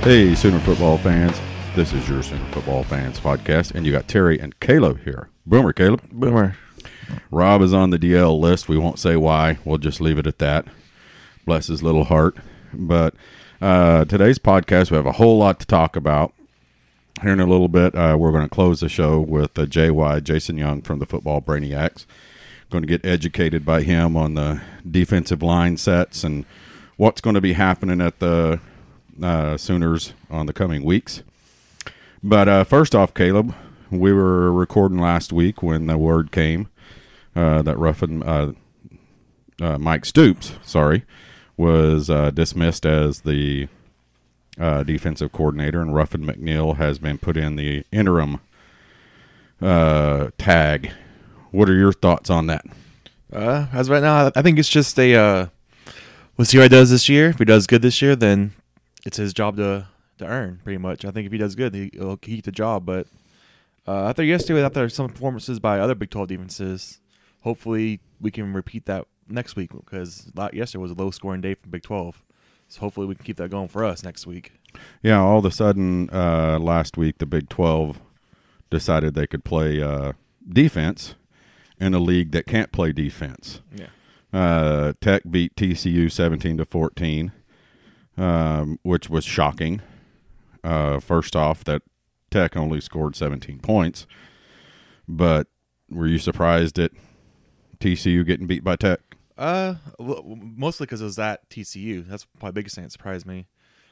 Hey, Sooner football fans. This is your Sooner football fans podcast, and you got Terry and Caleb here. Boomer, Caleb. Boomer. Rob is on the DL list. We won't say why. We'll just leave it at that. Bless his little heart. But today's podcast, we have a whole lot to talk about. Here in a little bit, we're going to close the show with JY, Jason Young from the Football Brainiacs. Going to get educated by him on the defensive line sets and what's going to be happening at the Sooners on the coming weeks. But first off, Caleb, we were recording last week when the word came that Mike Stoops, was dismissed as the defensive coordinator, and Ruffin McNeil has been put in the interim tag. What are your thoughts on that? As right now, I think it's just we'll see what he does this year. If he does good this year, then it's his job to earn, pretty much. I think if he does good, he'll keep the job. But after some performances by other Big 12 defenses, hopefully we can repeat that next week, because yesterday was a low-scoring day for Big 12. So hopefully we can keep that going for us next week. Yeah, all of a sudden last week the Big 12 decided they could play defense in a league that can't play defense. Yeah. Tech beat TCU 17-14. Which was shocking. First off, that Tech only scored 17 points. But were you surprised at TCU getting beat by Tech? Mostly because it was at TCU. That's probably the biggest thing that surprised me.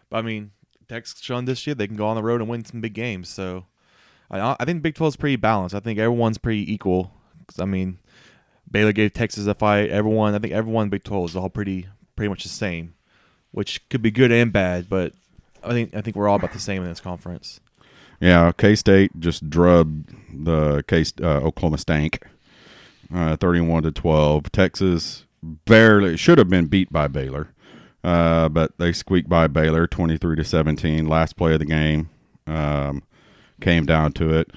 But I mean, Tech's shown this year they can go on the road and win some big games. So I think Big 12 is pretty balanced. I think everyone's pretty equal. 'Cause, I mean, Baylor gave Texas a fight. I think everyone in Big 12 is all pretty much the same, which could be good and bad, but I think we're all about the same in this conference. Yeah, K-State just drubbed the Oklahoma Stank 31-12. Texas barely should have been beat by Baylor, but they squeaked by Baylor 23-17. Last play of the game came down to it.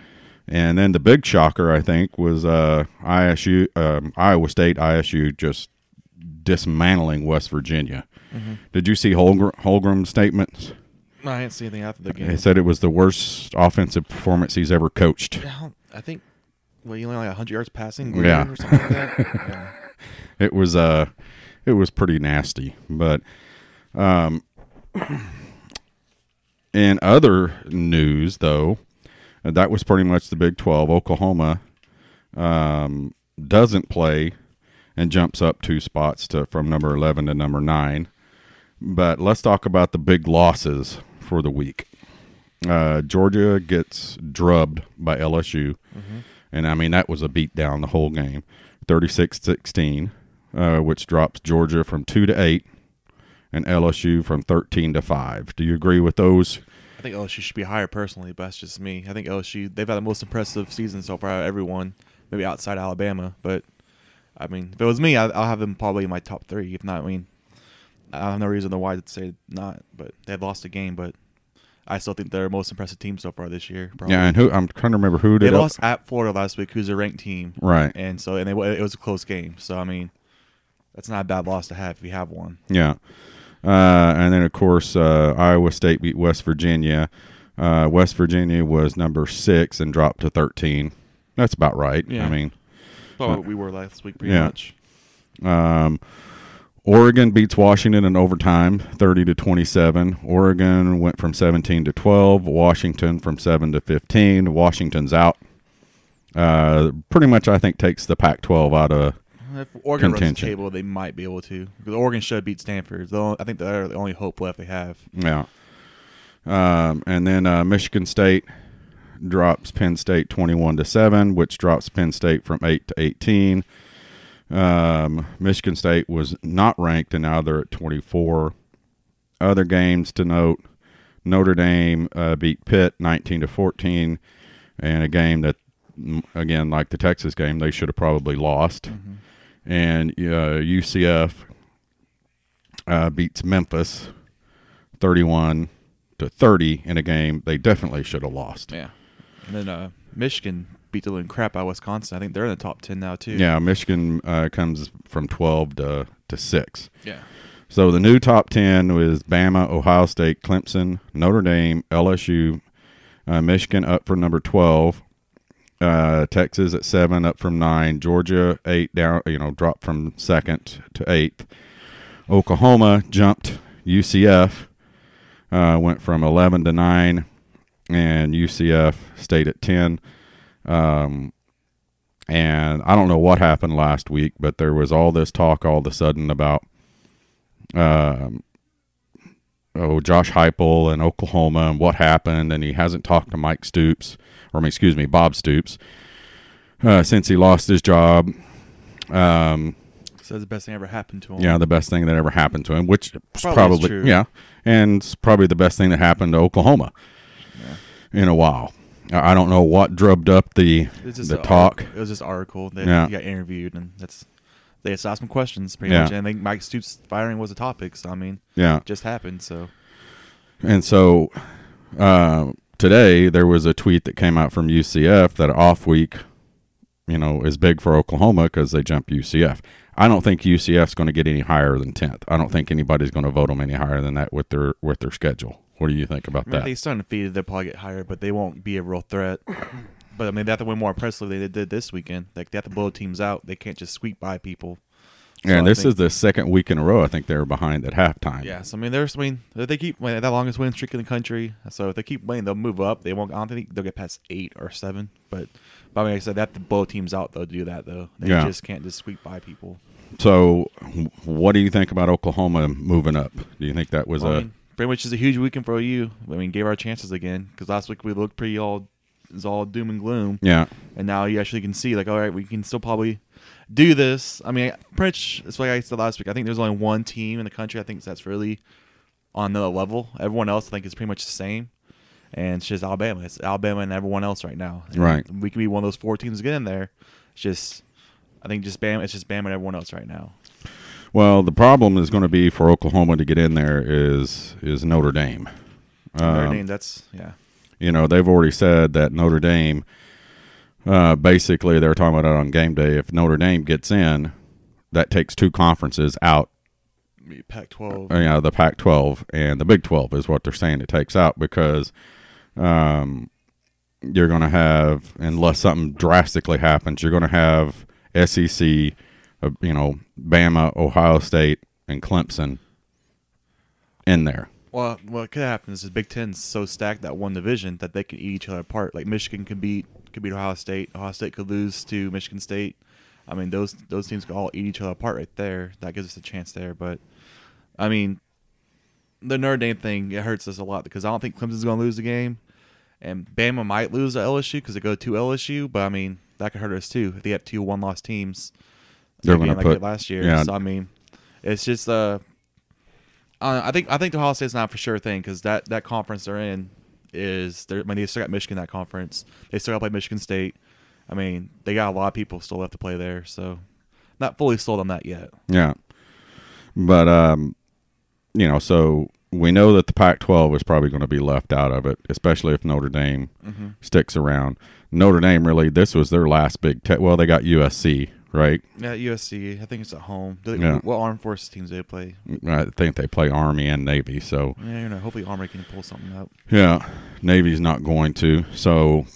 And then the big shocker, I think, was Iowa State, ISU just dismantling West Virginia. Mm-hmm. Did you see Holmgren's statements? No, I didn't see anything after the game. He said it was the worst offensive performance he's ever coached. I think, he only like 100 yards passing? Yeah. Or something like that? Yeah. It was pretty nasty. But in other news, though, that was pretty much the Big 12. Oklahoma doesn't play and jumps up 2 spots from number 11 to number 9. But let's talk about the big losses for the week. Georgia gets drubbed by LSU. Mm-hmm. And, I mean, that was a beatdown the whole game. 36-16, which drops Georgia from 2-8 and LSU from 13-5. Do you agree with those? I think LSU should be higher personally, but that's just me. I think LSU, they've had the most impressive season so far out of everyone, maybe outside Alabama. But, I mean, if it was me, I'll have them probably in my top 3. If not, I mean, I have no reason why to say not, but they've lost a game. But I still think they're the most impressive team so far this year. Probably. Yeah, and I'm trying to remember who did. They lost at Florida last week, who's a ranked team, right? And so it was a close game. So I mean, that's not a bad loss to have if you have one. Yeah, and then of course Iowa State beat West Virginia. West Virginia was number 6 and dropped to 13. That's about right. Yeah. I mean, what we were last week, pretty much. Oregon beats Washington in overtime, 30-27. Oregon went from 17-12. Washington from 7-15. Washington's out. Pretty much, I think, takes the Pac-12 out of if Oregon contention. runs the table, they might be able to, because Oregon should beat Stanford. I think they're the only hope left they have. Yeah. And then Michigan State drops Penn State 21-7, which drops Penn State from 8-18. Michigan State was not ranked, and now they're at 24. Other games to note: Notre Dame beat Pitt 19-14, and a game that, again, like the Texas game, they should have probably lost. Mm-hmm. And UCF beats Memphis 31-30 in a game they definitely should have lost. Yeah, and then Michigan beat the living crap out of Wisconsin. I think they're in the top 10 now too. Yeah, Michigan comes from 12 to 6. Yeah. So the new top 10 was Bama, Ohio State, Clemson, Notre Dame, LSU, Michigan up for number 12, Texas at 7 up from 9, Georgia 8 down, dropped from 2nd to 8th. Oklahoma jumped UCF, went from 11 to 9, and UCF stayed at 10. And I don't know what happened last week, but there was all this talk all of a sudden about Josh Heupel in Oklahoma and what happened, and he hasn't talked to Bob Stoops, since he lost his job. So the best thing ever happened to him. Yeah, the best thing that ever happened to him, which probably true. Yeah, and it's probably the best thing that happened to Oklahoma in a while. I don't know what drubbed up the talk. It was just an article that he got interviewed, and they just asked him questions pretty much. And I think Mike Stoops firing was a topic. So it just happened. So, and so today there was a tweet that came out from UCF that an off week, is big for Oklahoma because they jumped UCF. I don't think UCF's going to get any higher than 10th. I don't think anybody's going to vote them any higher than that with their schedule. What do you think about that? If they start undefeated, they'll probably get higher, but they won't be a real threat. But they have to win more impressively than they did this weekend. Like, they have to blow teams out. They can't just sweep by people. Yeah, and this is the second week in a row I think they were behind at halftime. Yeah, so if they keep winning, that longest winning streak in the country. So if they keep winning, they'll move up. They won't. I don't think they'll get past 8 or 7. But like I said, they have to blow teams out. They'll do that though. They just can't just sweep by people. So, what do you think about Oklahoma moving up? Do you think that was pretty much is a huge weekend for OU? Gave our chances again because last week we looked pretty all doom and gloom. Yeah, and now you actually can see all right, we can still probably do this. Pretty much that's like I said last week. I think there's only one team in the country I think that's really on another level. Everyone else I think is pretty much the same, and it's just Alabama. It's Alabama and everyone else right now. And right. We can be one of those 4 teams to get in there. It's just. I think Bama. It's just Bama and everyone else right now. Well, the problem is going to be for Oklahoma to get in there is Notre Dame. Notre Dame. That's they've already said that Notre Dame. Basically, they were talking about it on game day. If Notre Dame gets in, that takes 2 conferences out. Pac-12. The Pac-12 and the Big 12 is what they're saying it takes out because you're going to have, unless something drastically happens, you're going to have SEC, Bama, Ohio State, and Clemson in there. Well, what could happen is the Big Ten's so stacked that one division that they can eat each other apart. Like Michigan could beat Ohio State. Ohio State could lose to Michigan State. Those teams could all eat each other apart right there. That gives us a chance there. But the Notre Dame thing, it hurts us a lot because I don't think Clemson's going to lose the game, and Bama might lose to LSU because they go to LSU. But that could hurt us too if they have 2 one-loss teams. They're going to put last year. Yeah. So it's just I think the Ohio State's not for sure thing because that conference they're in is they still got Michigan in that conference. They still got to play Michigan State. They got a lot of people still left to play there. So not fully sold on that yet. Yeah, but so we know that the Pac-12 is probably going to be left out of it, especially if Notre Dame sticks around. Notre Dame really, this was their last big well, they got USC, right? Yeah, USC. I think it's at home. What armed forces teams do they play? I think they play Army and Navy. So hopefully Army can pull something up. Yeah, Navy's not going to. So,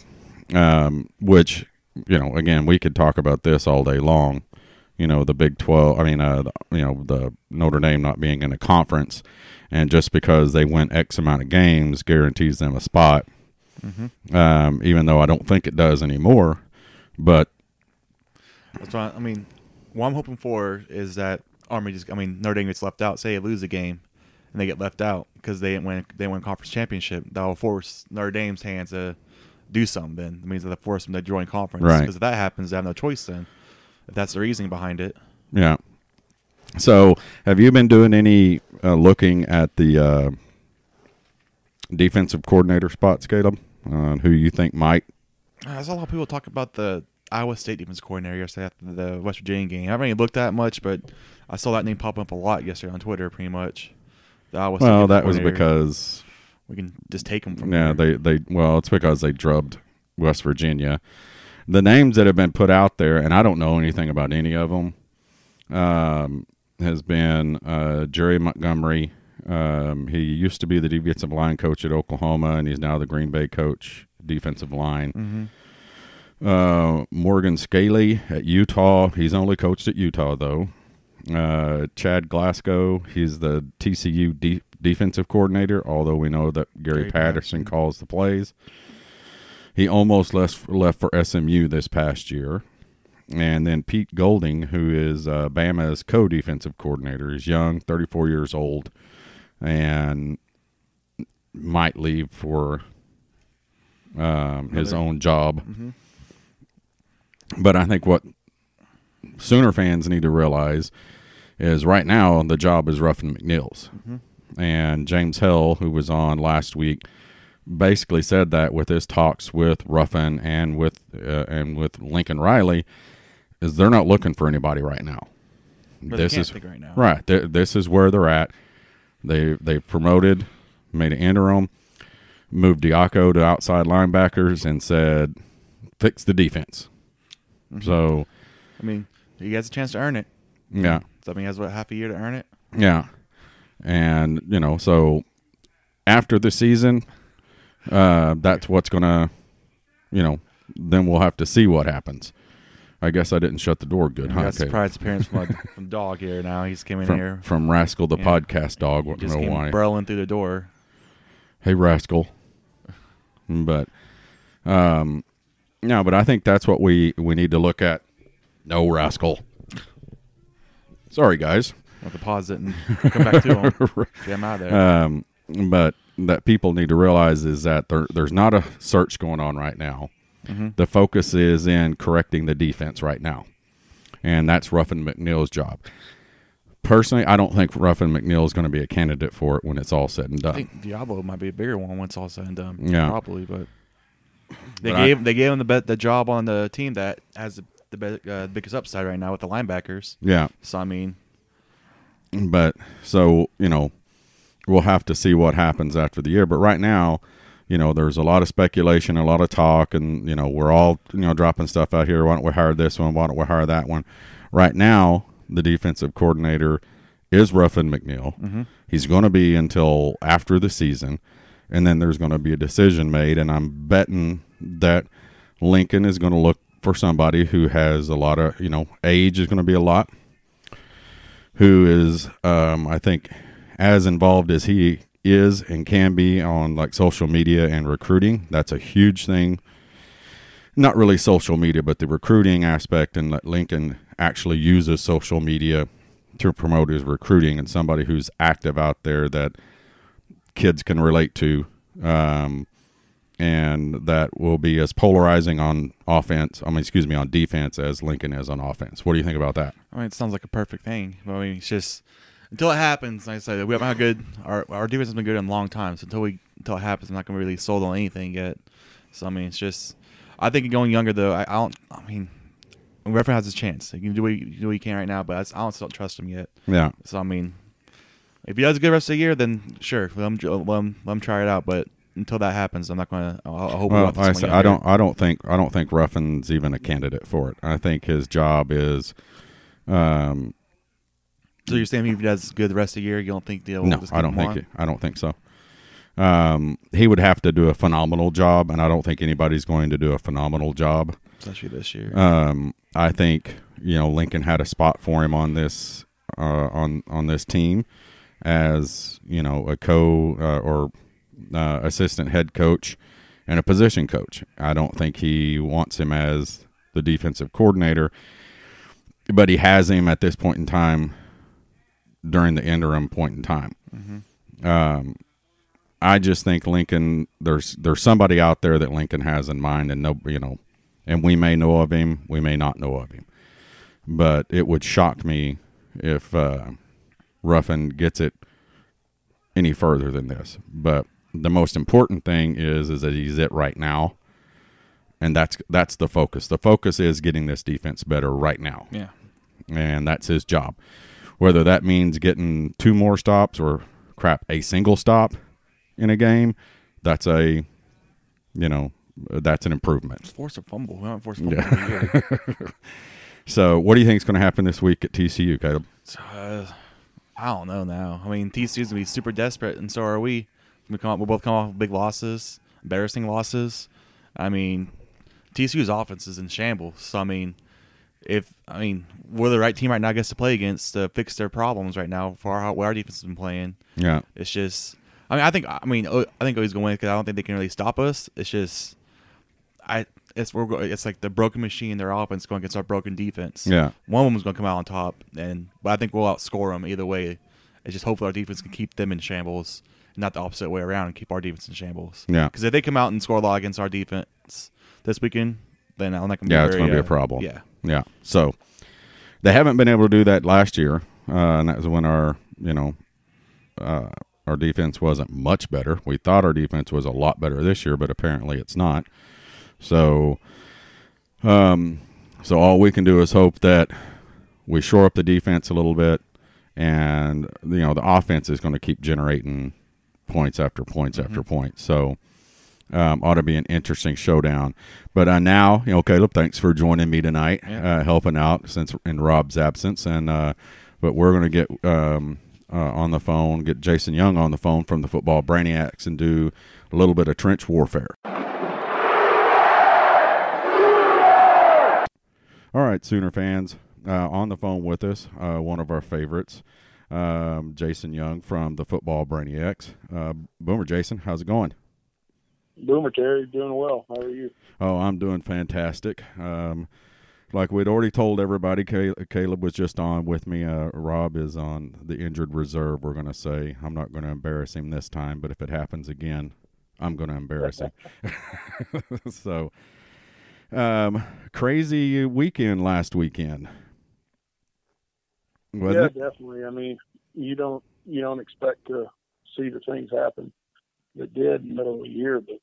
which again, we could talk about this all day long. The Big 12. The Notre Dame not being in a conference, and just because they win X amount of games guarantees them a spot. Even though I don't think it does anymore, but that's why what I'm hoping for is that Army Notre Dame gets left out. Say they lose a game and they get left out because they win conference championship. That will force Notre Dame's hands to do something. Then it means that they force them to join conference. Right. Because if that happens, they have no choice. Then if that's the reasoning behind it. Yeah. So have you been doing any looking at the defensive coordinator spots, Caleb? Who you think might? I saw a lot of people talk about the Iowa State defense coordinator yesterday after the West Virginia game. I haven't really looked that much, but I saw that name pop up a lot yesterday on Twitter. Pretty much, the Iowa State. Well, that was because we can just take them from there. It's because they drubbed West Virginia. The names that have been put out there, and I don't know anything about any of them. has been Jerry Montgomery. He used to be the defensive line coach at Oklahoma, and he's now the Green Bay coach, defensive line. Morgan Scaley at Utah. He's only coached at Utah, though. Chad Glasgow, he's the TCU defensive coordinator, although we know that Gary Patterson calls the plays. He almost left for SMU this past year. And then Pete Golding, who is Bama's co-defensive coordinator. He's young, 34 years old, and might leave for his own job. But I think what Sooner fans need to realize is right now the job is Ruffin McNeil's. And James Hill, who was on last week, basically said that with his talks with Ruffin and with Lincoln Riley, is they're not looking for anybody right now. This is right now. Right. This is where they're at. They promoted, made an interim, moved Diaco to outside linebackers, and said, fix the defense. So, I mean, he has a chance to earn it. Yeah. So, I mean, he has half a year to earn it. Yeah. And, so after the season, that's what's going to, then we'll have to see what happens. I guess I didn't shut the door good. Got surprise appearance from Dog here now. He's came in here. From Rascal the podcast dog. I just don't know came why. barreling through the door. Hey, Rascal. But, no, but I think that's what we need to look at. No, Rascal. Sorry, guys. I'll have to pause it and come back to him. Get him out of there. But that people need to realize is that there's not a search going on right now. The focus is in correcting the defense right now. And that's Ruffin McNeil's job. Personally, I don't think Ruffin McNeil is going to be a candidate for it when it's all said and done. I think Diablo might be a bigger one when it's all said and done. Yeah. Probably, but they gave him the job on the team that has the biggest upside right now with the linebackers. Yeah. So, I mean. But, so, we'll have to see what happens after the year. But right now, there's a lot of speculation, a lot of talk, and, we're all, dropping stuff out here. Why don't we hire this one? Why don't we hire that one? Right now, the defensive coordinator is Ruffin McNeil. He's going to be until after the season, and then there's going to be a decision made, and I'm betting that Lincoln is going to look for somebody who has a lot of, age is going to be a lot, who is, I think, as involved as he is and can be on like social media and recruiting. That's a huge thing. Not really social media, but the recruiting aspect, and that Lincoln actually uses social media to promote his recruiting, and somebody who's active out there that kids can relate to, and that will be as polarizing on on defense as Lincoln is on offense. What do you think about that? I mean, it sounds like a perfect thing. I mean, it's just until it happens. Like I said, we haven't had good. Our defense has been good in a long time. So until it happens, I'm not going to really sold on anything yet. So I mean, it's just. I think going younger though. I mean, Ruffin has his chance. He can do what he can right now, but I still don't trust him yet. Yeah. So I mean, if he does a good rest of the year, then sure, let him try it out. But until that happens, I'm not going to. I hope. Well, I don't think Ruffin's even a candidate for it. I think his job is. So you're saying if he does good the rest of the year, you don't think they'll? No, I don't think so. He would have to do a phenomenal job, and I don't think anybody's going to do a phenomenal job, especially this year. I think Lincoln had a spot for him on this on this team as a or assistant head coach and a position coach. I don't think he wants him as the defensive coordinator, but he has him at this point in time during the interim point in time. I just think Lincoln, there's somebody out there that Lincoln has in mind, and and we may know of him, we may not know of him, but it would shock me if Ruffin gets it any further than this. But the most important thing is that he's it right now, and that's the focus. The focus is getting this defense better right now. Yeah, and that's his job. Whether that means getting 2 more stops or a single stop in a game, that's that's an improvement. Force a fumble. We haven't forced a fumble in a year. So, what do you think is going to happen this week at TCU, Caleb? I don't know now. I mean, TCU's going to be super desperate, and so are we. We'll both come off with big losses, embarrassing losses. I mean, TCU's offense is in shambles. So, I mean, we're the right team right now, I guess, to play against to fix their problems right now for what our defense has been playing. Yeah. It's just, I think OU's going to win because I don't think they can really stop us. It's just, it's like the broken machine, their offense going against our broken defense. Yeah. One of them is going to come out on top, but I think we'll outscore them either way. It's just hopefully our defense can keep them in shambles, not the opposite way around, and keep our defense in shambles. Yeah. Because if they come out and score a lot against our defense this weekend, then I'm not going to be it's going to be a problem. Yeah. Yeah. So they haven't been able to do that last year, and that was when our defense wasn't much better. We thought our defense was a lot better this year, but apparently it's not. So, all we can do is hope that we shore up the defense a little bit, and the offense is going to keep generating points after points after points. So, ought to be an interesting showdown. But now, Caleb, thanks for joining me tonight, helping out since in Rob's absence, and but we're going to get on the phone, get Jason Young on the phone from the Football Brainiacs, and do a little bit of trench warfare. All right, Sooner fans, on the phone with us, one of our favorites, Jason Young from the Football Brainiacs. Boomer, Jason, how's it going? Boomer, Terry, doing well. How are you? Oh, I'm doing fantastic. Like we'd already told everybody, Caleb was just on with me. Rob is on the injured reserve, we're going to say. I'm not going to embarrass him this time, but if it happens again, I'm going to embarrass him. So, crazy weekend last weekend. Wasn't it? Definitely. I mean, you don't expect to see the things happen that did in the middle of the year, but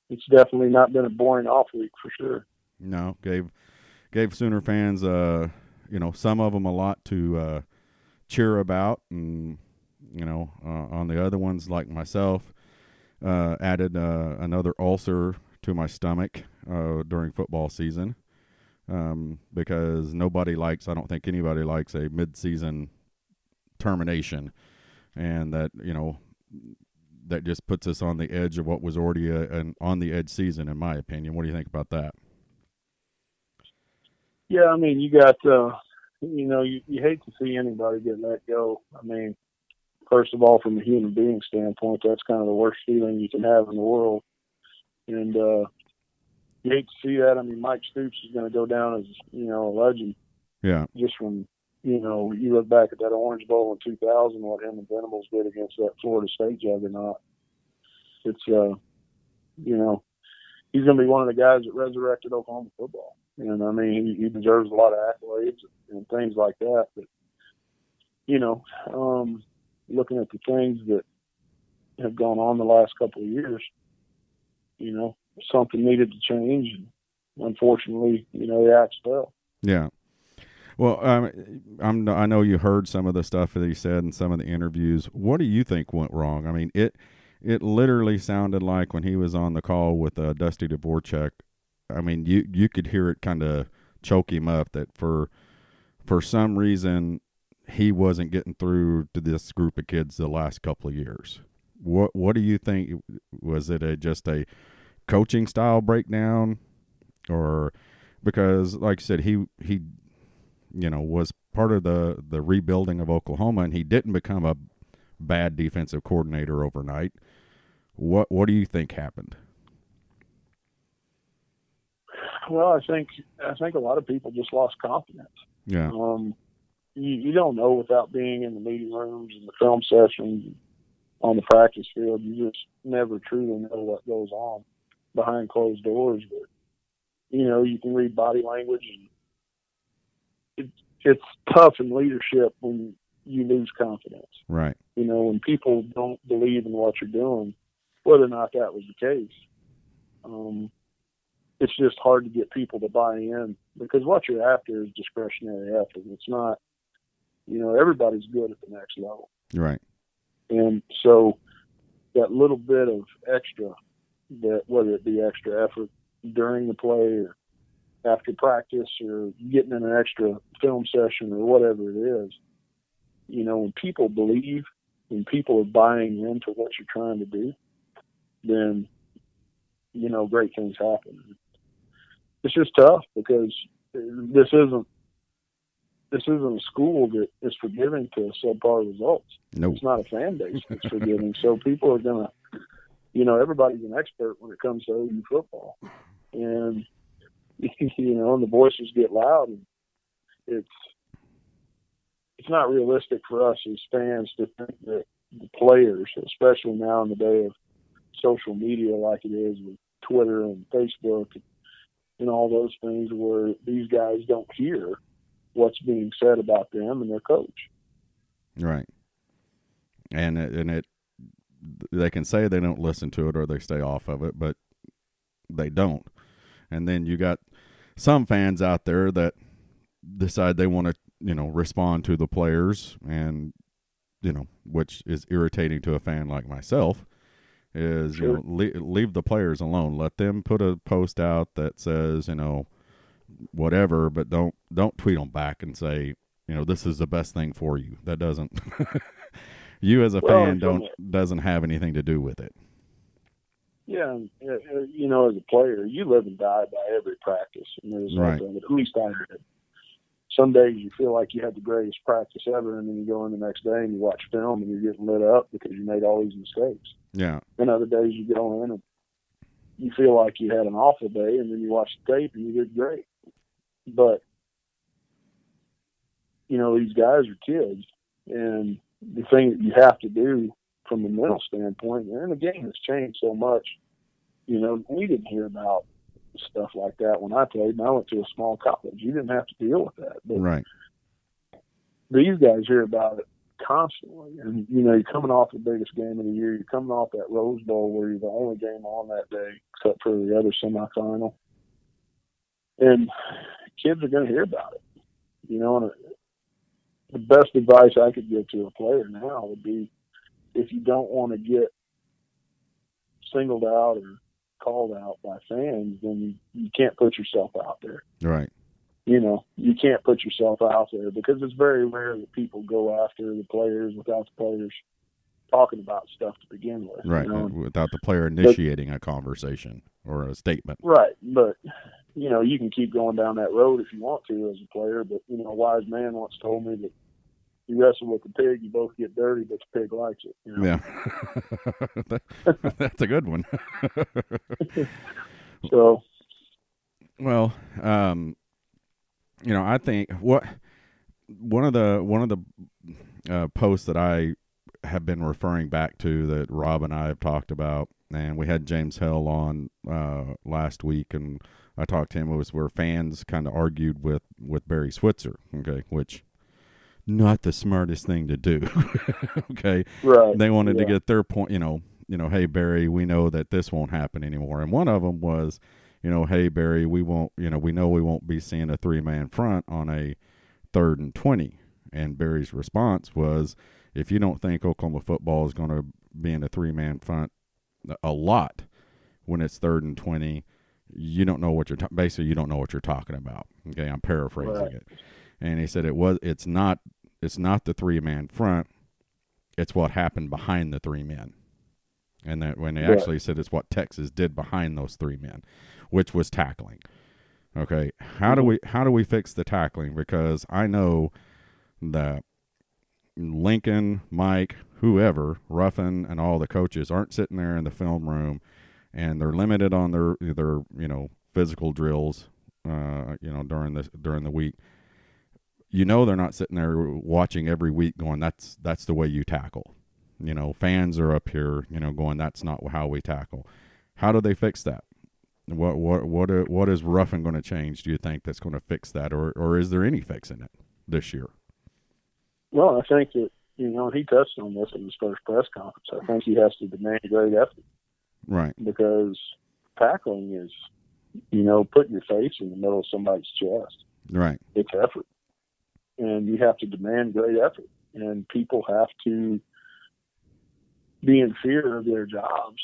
it's definitely not been a boring off week for sure. No, gave Sooner fans, some of them a lot to cheer about, and on the other ones, like myself, added another ulcer to my stomach during football season, because I don't think anybody likes a mid-season termination, and that that just puts us on the edge of what was already an on the edge season, in my opinion. What do you think about that? Yeah, I mean, you got you hate to see anybody get let go. I mean, first of all, from a human being standpoint, that's kind of the worst feeling you can have in the world. And you hate to see that. I mean, Mike Stoops is going to go down as, a legend. Yeah. Just from, you look back at that Orange Bowl in 2000, what him and Venables did against that Florida State juggernaut. It's, he's going to be one of the guys that resurrected Oklahoma football. And, I mean, he deserves a lot of accolades and things like that. But, looking at the things that have gone on the last couple of years, something needed to change. And unfortunately, the axe fell. Yeah. Well, I know you heard some of the stuff that he said in some of the interviews. What do you think went wrong? I mean, it literally sounded like when he was on the call with Dusty Dvorak, I mean, you could hear it kind of choke him up that for some reason he wasn't getting through to this group of kids the last couple of years. What do you think? Was it just a coaching style breakdown, or because, like you said, he was part of the rebuilding of Oklahoma, and he didn't become a bad defensive coordinator overnight. What do you think happened? Well, I think a lot of people just lost confidence. Yeah. You don't know without being in the meeting rooms and the film sessions on the practice field. You just never truly know what goes on behind closed doors. But, you can read body language, and it's tough in leadership when you lose confidence. Right. When people don't believe in what you're doing, whether or not that was the case. It's just hard to get people to buy in, because what you're after is discretionary effort. It's not, everybody's good at the next level. Right. And so that little bit of extra, that whether it be extra effort during the play or after practice or getting in an extra film session or whatever it is. You know, when people believe, when people are buying into what you're trying to do, then, you know, great things happen. It's just tough because this isn't a school that is forgiving to subpar results. Nope. It's not a fan base that's forgiving. So people are going to, you know, everybody's an expert when it comes to OU football. And, you know, and the voices get loud. And it's not realistic for us as fans to think that the players, especially now in the day of social media like it is with Twitter and Facebook and all those things, where these guys don't hear what's being said about them and their coach. Right. And they can say they don't listen to it or they stay off of it, but they don't. And then you got some fans out there that decide they want to, you know, respond to the players, and, you know, which is irritating to a fan like myself, is, Sure. you know, leave the players alone. Let them put a post out that says, you know, whatever, but don't tweet them back and say, you know, this is the best thing for you. That doesn't you as a fan doesn't have anything to do with it. Yeah, you know, as a player, you live and die by every practice, and there's Right. at least I did. Some days you feel like you had the greatest practice ever, and then you go in the next day and you watch film and you're getting lit up because you made all these mistakes. Yeah. And other days you go in and you feel like you had an awful day, and then you watch the tape and you did great. But, you know, these guys are kids, and the thing that you have to do from a mental standpoint, and the game has changed so much. You know, we didn't hear about stuff like that when I played, and I went to a small college. You didn't have to deal with that. But Right. these guys hear about it constantly. And, you know, you're coming off the biggest game of the year. You're coming off that Rose Bowl where you're the only game on that day, except for the other semifinal. And kids are going to hear about it. You know, and the best advice I could give to a player now would be, if you don't want to get singled out or called out by fans, then you can't put yourself out there. Right. You know, you can't put yourself out there, because it's very rare that people go after the players without the players talking about stuff to begin with. Right. You know? Without the player initiating a conversation or a statement. Right. But, you know, you can keep going down that road if you want to as a player. But, you know, a wise man once told me that you wrestle with the pig, you both get dirty, but the pig likes it. You know? Yeah. That's a good one. So, well, you know, I think one of the posts that I have been referring back to that Rob and I have talked about, and we had James Hell on last week, and I talked to him, it was where fans kind of argued with Barry Switzer, okay, which not the smartest thing to do. Okay. right. They wanted to get their point, you know, hey, Barry, we know that this won't happen anymore. And one of them was, you know, hey, Barry, we know we won't be seeing a 3-man front on a 3rd and 20. And Barry's response was, if you don't think Oklahoma football is going to be in a 3-man front a lot when it's 3rd and 20, you don't know what basically you don't know what you're talking about. Okay, I'm paraphrasing it. And he said it's not the 3-man front, it's what happened behind the 3 men. And that when they actually said it's what Texas did behind those 3 men, which was tackling. Okay, how do we fix the tackling? Because I know that Lincoln, Mike, whoever, Ruffin, and all the coaches aren't sitting there in the film room, and they're limited on their you know, physical drills, you know, during the week. You know, they're not sitting there watching every week going, that's the way you tackle. You know, fans are up here, you know, going, that's not how we tackle. How do they fix that? What is Ruffin going to change, do you think, that's going to fix that, or is there any fix in it this year? Well, I think that, you know, he touched on this in his first press conference. I think he has to demand great effort. Right. Because tackling is, you know, putting your face in the middle of somebody's chest. Right. It's effort. And you have to demand great effort. And people have to be in fear of their jobs.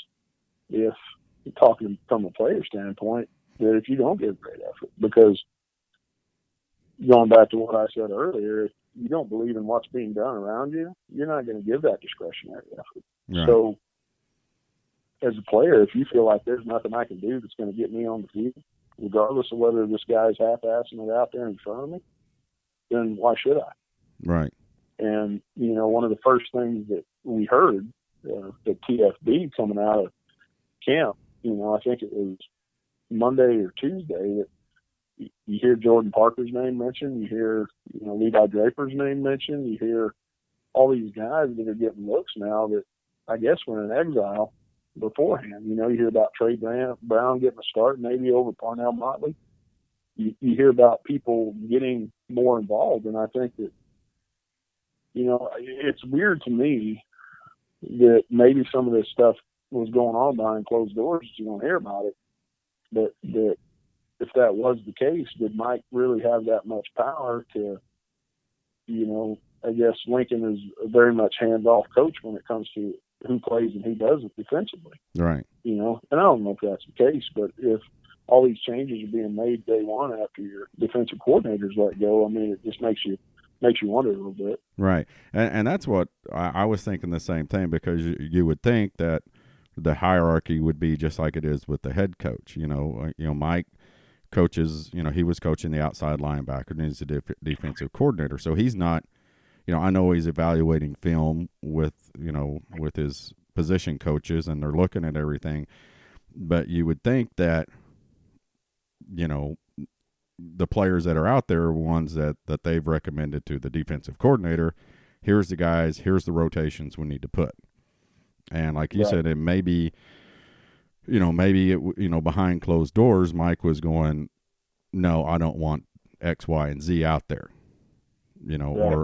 If you're talking from a player standpoint, that if you don't give great effort, because going back to what I said earlier, if you don't believe in what's being done around you, you're not going to give that discretionary effort. Right. So as a player, if you feel like there's nothing I can do that's going to get me on the field, regardless of whether this guy's half-assing it out there in front of me, then why should I? Right. And, one of the first things that we heard, the TFB coming out of camp, I think it was Monday or Tuesday, that you hear Jordan Parker's name mentioned, you hear, Levi Draper's name mentioned, you hear all these guys that are getting looks now that I guess were in exile beforehand. You hear about Trey Brown getting a start maybe over Parnell Motley. You hear about people getting more involved, and I think that, it's weird to me that maybe some of this stuff was going on behind closed doors that you don't hear about it, but that if that was the case, did Mike really have that much power to, I guess Lincoln is a very much hands-off coach when it comes to who plays and who doesn't defensively. Right. And I don't know if that's the case, but if all these changes are being made day one after your defensive coordinators let go, I mean, it just makes you wonder a little bit. Right. And that's what I was thinking, the same thing, because you would think that the hierarchy would be just like it is with the head coach. Mike coaches, he was coaching the outside linebacker, and he's a defensive coordinator. So he's not, I know he's evaluating film with his position coaches, and they're looking at everything. But you would think that, the players that are out there are ones that they've recommended to the defensive coordinator. Here's the guys, here's the rotations we need to put. And like you said, it may be, behind closed doors, Mike was going, no, I don't want X, Y, and Z out there,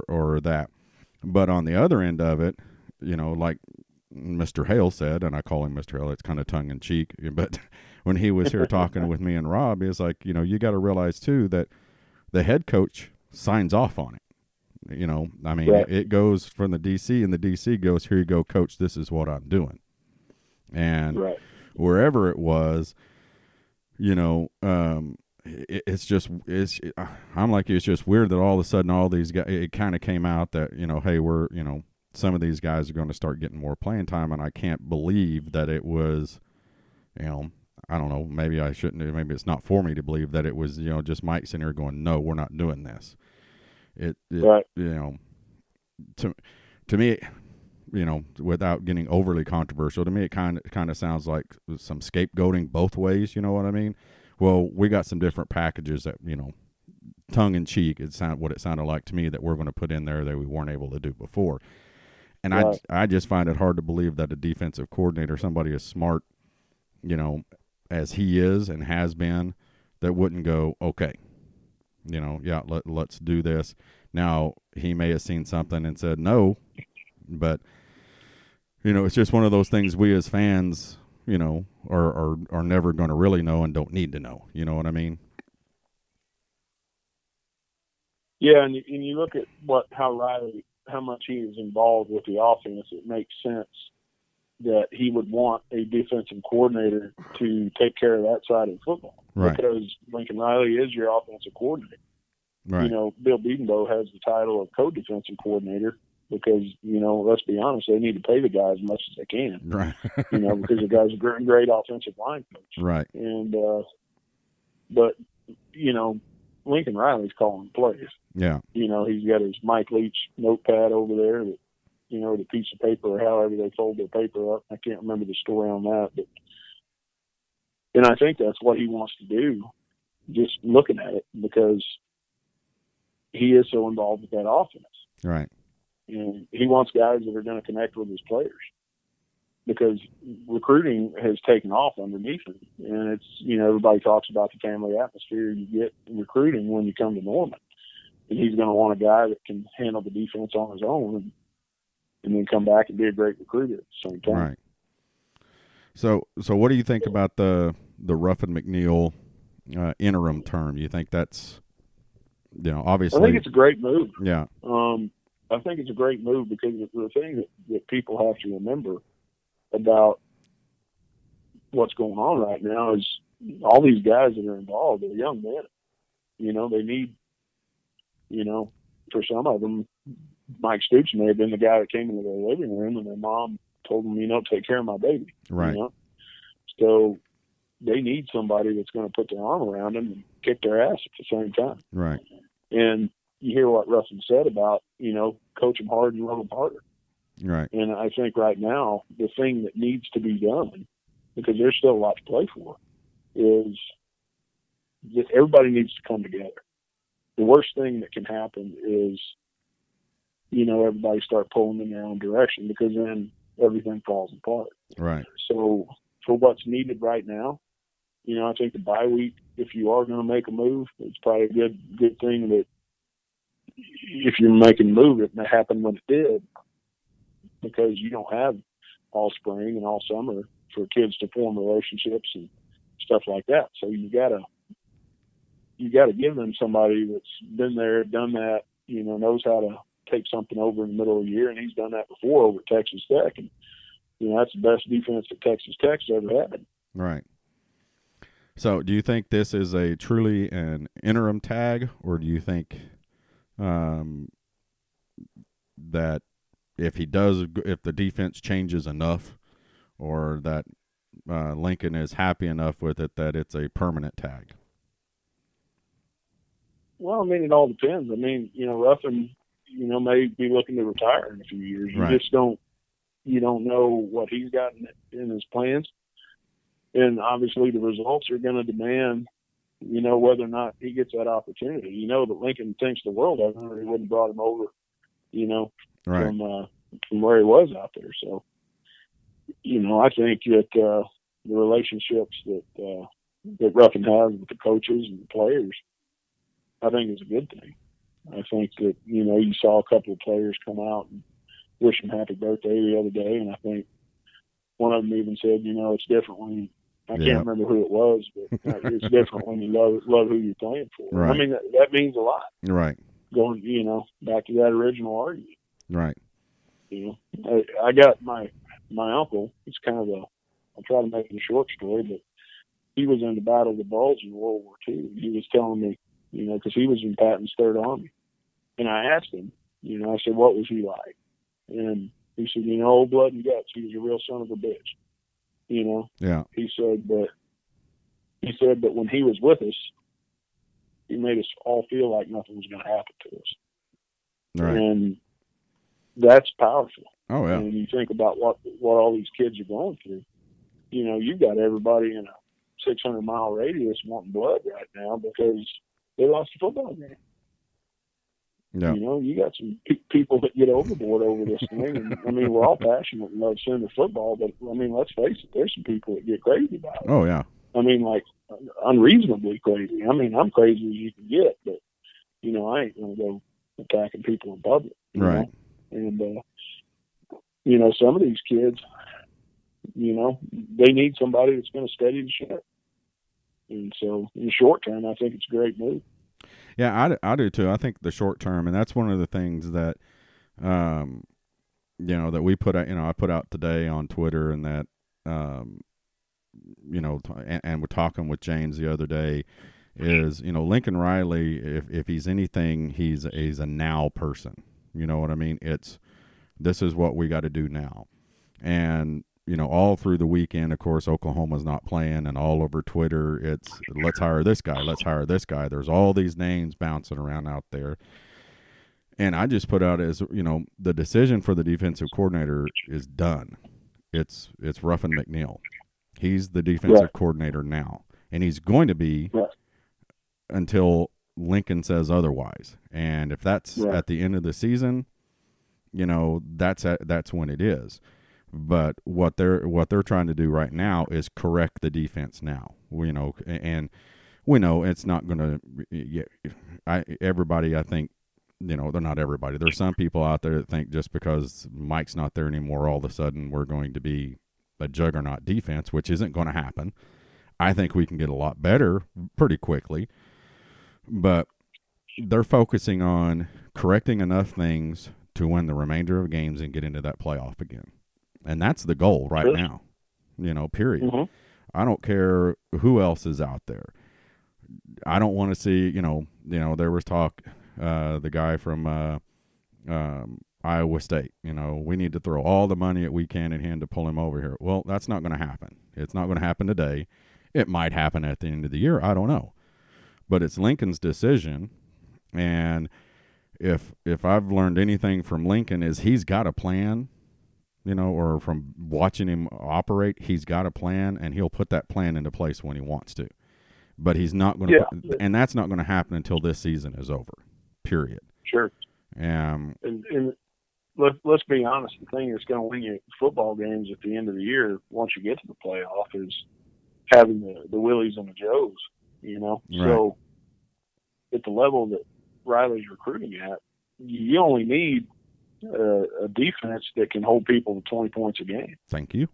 or that. But on the other end of it, like Mr. Hale said, and I call him Mr. Hale, it's kind of tongue in cheek, but when he was here talking with me and Rob, he was like, you got to realize too that the head coach signs off on it. It goes from the DC, and the DC goes, here you go, coach, this is what I'm doing. And wherever it was, it's just weird that all of a sudden all these guys, it kind of came out that, hey, we're, some of these guys are going to start getting more playing time, and I can't believe that it was, I don't know, maybe I shouldn't, maybe it's not for me to believe that it was, just Mike sitting here going, no, we're not doing this. To me, without getting overly controversial, to me it kind of sounds like some scapegoating both ways, you know what I mean? Well, we got some different packages that, tongue in cheek, what it sounded like to me that we're going to put in there that we weren't able to do before. And I just find it hard to believe that a defensive coordinator, somebody as smart, as he is and has been, that wouldn't go, okay, let's do this. Now, he may have seen something and said no, but, it's just one of those things we as fans, are never going to really know and don't need to know. You know what I mean? Yeah, and you look at how much he is involved with the offense, it makes sense that he would want a defensive coordinator to take care of that side of football. Right. Because Lincoln Riley is your offensive coordinator. Right. Bill Bedenbaugh has the title of co-defensive coordinator because, let's be honest, they need to pay the guy as much as they can. Right. Because the guy's a great offensive line coach. Right. And, but, Lincoln Riley's calling plays. Yeah. He's got his Mike Leach notepad over there that, the piece of paper or however they fold their paper up. I can't remember the story on that, and I think that's what he wants to do, just looking at it, because he is so involved with that offense. Right. And he wants guys that are going to connect with his players, because recruiting has taken off underneath him. And it's, everybody talks about the family atmosphere you get in recruiting when you come to Norman. And he's going to want a guy that can handle the defense on his own and then come back and be a great recruiter at the same time. Right. So what do you think about the Ruffin McNeil interim term? You think that's, obviously. I think it's a great move. Yeah. I think it's a great move because the thing that people have to remember about what's going on right now is all these guys that are involved are young men. You know, they need, you know, for some of them, Mike Stoops may have been the guy that came into their living room and their mom told them, you know, take care of my baby. Right. You know? So they need somebody that's going to put their arm around them and kick their ass at the same time. Right. And you hear what Ruffin said about, you know, coach them hard and love them harder. Right. And I think right now the thing that needs to be done, because there's still a lot to play for, is that everybody needs to come together. The worst thing that can happen is, you know, everybody start pulling in their own direction, because then everything falls apart. Right. So for what's needed right now, you know, I think the bye week, if you are going to make a move, it's probably a good thing that if you're making a move, it may happen when it did, because you don't have all spring and all summer for kids to form relationships and stuff like that. So you gotta give them somebody that's been there, done that, you know, knows how to take something over in the middle of the year, and he's done that before over at Texas Tech. And, you know, that's the best defense that Texas Tech's ever had. Right. So do you think this is a truly an interim tag, or do you think that if the defense changes enough, or that Lincoln is happy enough with it, that it's a permanent tag? Well, I mean, it all depends. I mean, you know, Ruffin, you know, may be looking to retire in a few years. You Right. just don't know what he's got in his plans. And obviously the results are going to demand, you know, whether or not he gets that opportunity. You know that Lincoln thinks the world of him, or he wouldn't have brought him over, you know, Right. from where he was out there. So, you know, I think that the relationships that Ruffin has with the coaches and the players, I think is a good thing. I think that, you know, you saw a couple of players come out and wish him happy birthday the other day, and I think one of them even said, you know, it's different when I can't remember who it was, but it's different when you love who you're playing for. Right. I mean, that means a lot. Right. Going, you know, back to that original argument. Right. You know, I got my uncle. It's kind of I'll try to make it a short story, but he was in the Battle of the Bulge in World War II. He was telling me, you know, because he was in Patton's Third Army, and I asked him, you know, I said, what was he like? And he said, you know, old blood and guts. He was a real son of a bitch. You know. Yeah. He said, but when he was with us, he made us all feel like nothing was going to happen to us. Right. And that's powerful. Oh yeah. And you think about what all these kids are going through. You know, you've got everybody in a 600-mile radius wanting blood right now because they lost a football game. Yeah. You know, you got some people that get overboard over this thing. And, I mean, we're all passionate and love Sooner football, but, I mean, let's face it, there's some people that get crazy about it. Oh, yeah. I mean, like, unreasonably crazy. I mean, I'm crazy as you can get, but, you know, I ain't going to go attacking people in public. Right. Know? And, you know, some of these kids, you know, they need somebody that's going to steady the ship. And so, in the short term, I think it's a great move. Yeah, I do too. I think the short term, and that's one of the things that, you know, that we put out. You know, I put out today on Twitter, and that, you know, and we're talking with James the other day, is, you know, Lincoln Riley. If he's anything, he's a now person. You know what I mean? This is what we got to do now, and. You know, all through the weekend, of course, Oklahoma's not playing, and all over Twitter, it's let's hire this guy, let's hire this guy. There's all these names bouncing around out there. And I just put out as, you know, the decision for the defensive coordinator is done. It's Ruffin McNeil. He's the defensive coordinator now, and he's going to be until Lincoln says otherwise. And if that's at the end of the season, you know, that's when it is. But what they're trying to do right now is correct the defense now. You know, and we know it's not going to. Everybody, I think, you know, they're not everybody. There's some people out there that think just because Mike's not there anymore, all of a sudden we're going to be a juggernaut defense, which isn't going to happen. I think we can get a lot better pretty quickly, but they're focusing on correcting enough things to win the remainder of games and get into that playoff again. And that's the goal right now, you know, period. I don't care who else is out there. I don't want to see, there was talk, the guy from Iowa State, we need to throw all the money that we can at him to pull him over here. Well, that's not going to happen. It's not going to happen today. It might happen at the end of the year. I don't know. But it's Lincoln's decision. And if I've learned anything from Lincoln is he's got a plan, or from watching him operate, he's got a plan, and he'll put that plan into place when he wants to. But he's not going to, and that's not going to happen until this season is over, period. Sure. And let's be honest, the thing that's going to win you football games at the end of the year, once you get to the playoff, is having the Willies and the Joes, Right. So at the level that Riley's recruiting at, you only need a defense that can hold people to 20 points a game. Thank you.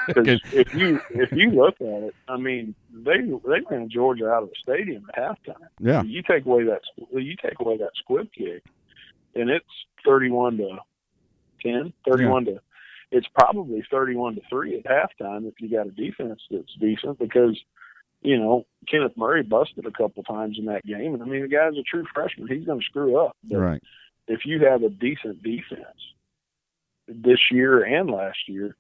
Because if you look at it, I mean, they ran Georgia out of the stadium at halftime. Yeah. You take away that squib kick, and it's 31-10, 31 to. It's probably 31-3 at halftime if you got a defense that's decent, because Kenneth Murray busted a couple times in that game, and I mean the guy's a true freshman. He's going to screw up. But right. If you have a decent defense this year and last year,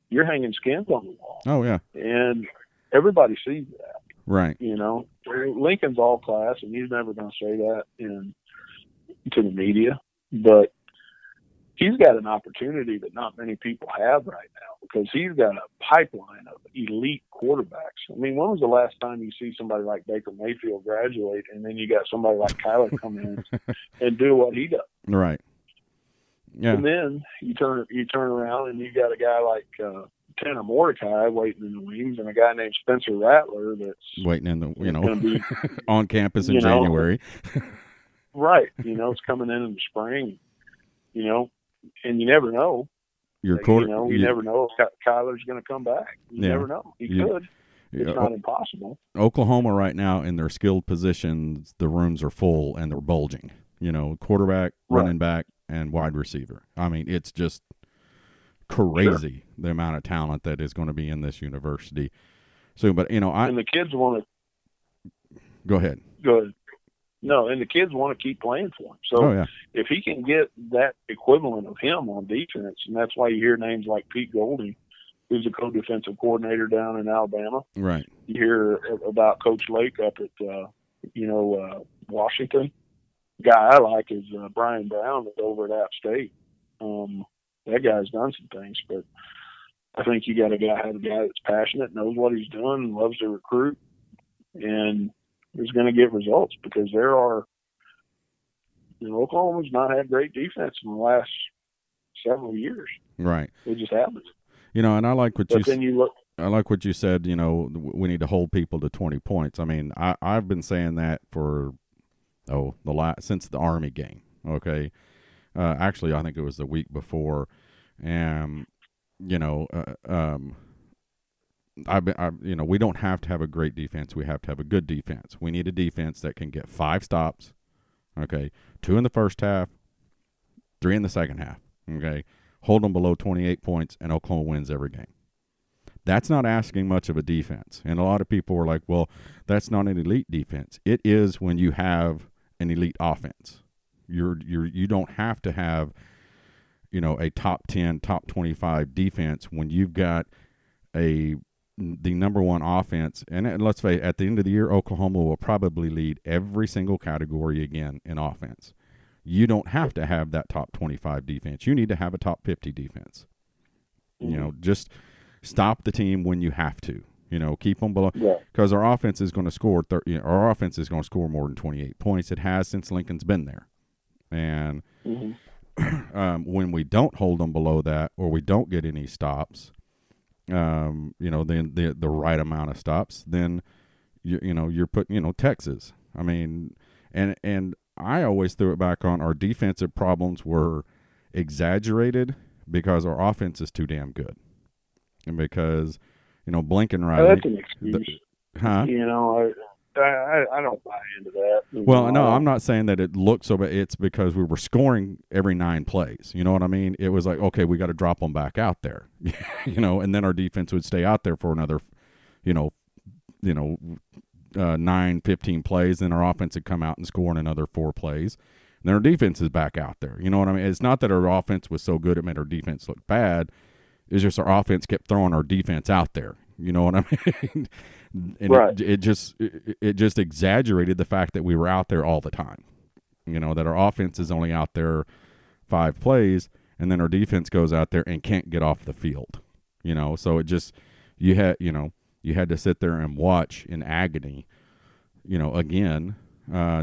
you're hanging skins on the wall. Oh, yeah. And everybody sees that. Right. Lincoln's all class, and he's never going to say that to the media. But he's got an opportunity that not many people have right now, because he's got a pipeline of elite quarterbacks. I mean, when was the last time you see somebody like Baker Mayfield graduate, and then you got somebody like Kyler come in and do what he does? Right. Yeah. And then you turn around and you got a guy like Tanner Mordecai waiting in the wings, and a guy named Spencer Rattler that's waiting in the on campus in January. Right. It's coming in the spring. And you never know. You never know if Kyler's going to come back. You never know. He could. It's not impossible. Oklahoma right now, in their skilled positions, the rooms are full and they're bulging. Quarterback, running back, and wide receiver. I mean, it's just crazy the amount of talent that is going to be in this university. So, but and the kids want to. Go ahead. No, and the kids want to keep playing for him. So if he can get that equivalent of him on defense, and that's why you hear names like Pete Golding, who's a co-defensive coordinator down in Alabama. Right. You hear about Coach Lake up at Washington. Guy I like is Brian Brown that's over at App State. That guy's done some things, but I think you got to have a guy that's passionate, knows what he's doing, loves to recruit, and is going to get results, because there are, Oklahoma's not had great defense in the last several years. Right. It just happens. And I like what I like what you said, we need to hold people to 20 points. I mean, I've been saying that for since the Army game. Okay. Actually, I think it was the week before. And, we don't have to have a great defense. We have to have a good defense. We need a defense that can get 5 stops. Okay. 2 in the first half, 3 in the second half. Okay. Hold them below 28 points, and Oklahoma wins every game. That's not asking much of a defense. And a lot of people are like, well, that's not an elite defense. It is when you have an elite offense. You don't have to have, a top 10, top 25 defense when you've got the number one offense. And let's face it, at the end of the year, Oklahoma will probably lead every single category again in offense. You don't have to have that top 25 defense. You need to have a top 50 defense. Just stop the team when you have to. Keep them below, because our offense is going to score. Our offense is going to score more than 28 points. It has since Lincoln's been there, and when we don't hold them below that, or we don't get any stops, then the right amount of stops, then you're putting Texas. I mean, and I always threw it back on our defensive problems were exaggerated because our offense is too damn good, and because Blink and Riley. That's an excuse. I don't buy into that. Well, no, I'm not saying that it looks so bad. It's because we were scoring every 9 plays. You know what I mean? It was like, okay, we got to drop them back out there, and then our defense would stay out there for another, 9, 15 plays. Then our offense would come out and score in another 4 plays. And then our defense is back out there. You know what I mean? It's not that our offense was so good it made our defense look bad. It's just our offense kept throwing our defense out there. You know what I mean? And right. it just exaggerated the fact that we were out there all the time. That our offense is only out there 5 plays, and then our defense goes out there and can't get off the field. So it just you had to sit there and watch in agony. Again,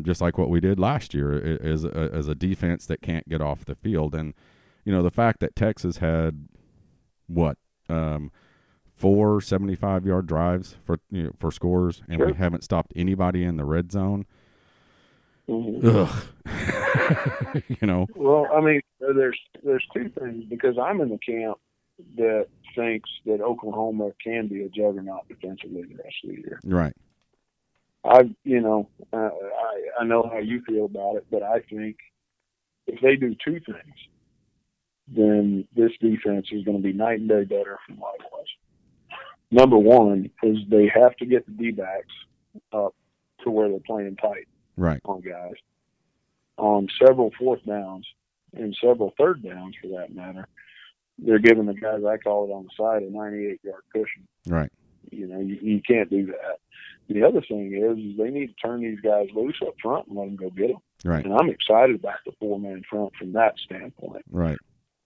just like what we did last year as a defense that can't get off the field, and the fact that Texas had 4 75-yard drives for scores, and we haven't stopped anybody in the red zone. Mm-hmm. Ugh. Well, I mean, there's 2 things, because I'm in the camp that thinks that Oklahoma can be a juggernaut defensively the rest of the year. Right. I know how you feel about it, but I think if they do 2 things, then this defense is going to be night and day better from what it was. Number 1 is they have to get the D-backs up to where they're playing tight on guys. On several 4th downs and several 3rd downs, for that matter, they're giving the guys, I call it on the side, a 98-yard cushion. Right. You can't do that. The other thing is they need to turn these guys loose up front and let them go get them. Right. And I'm excited about the 4-man front from that standpoint. Right.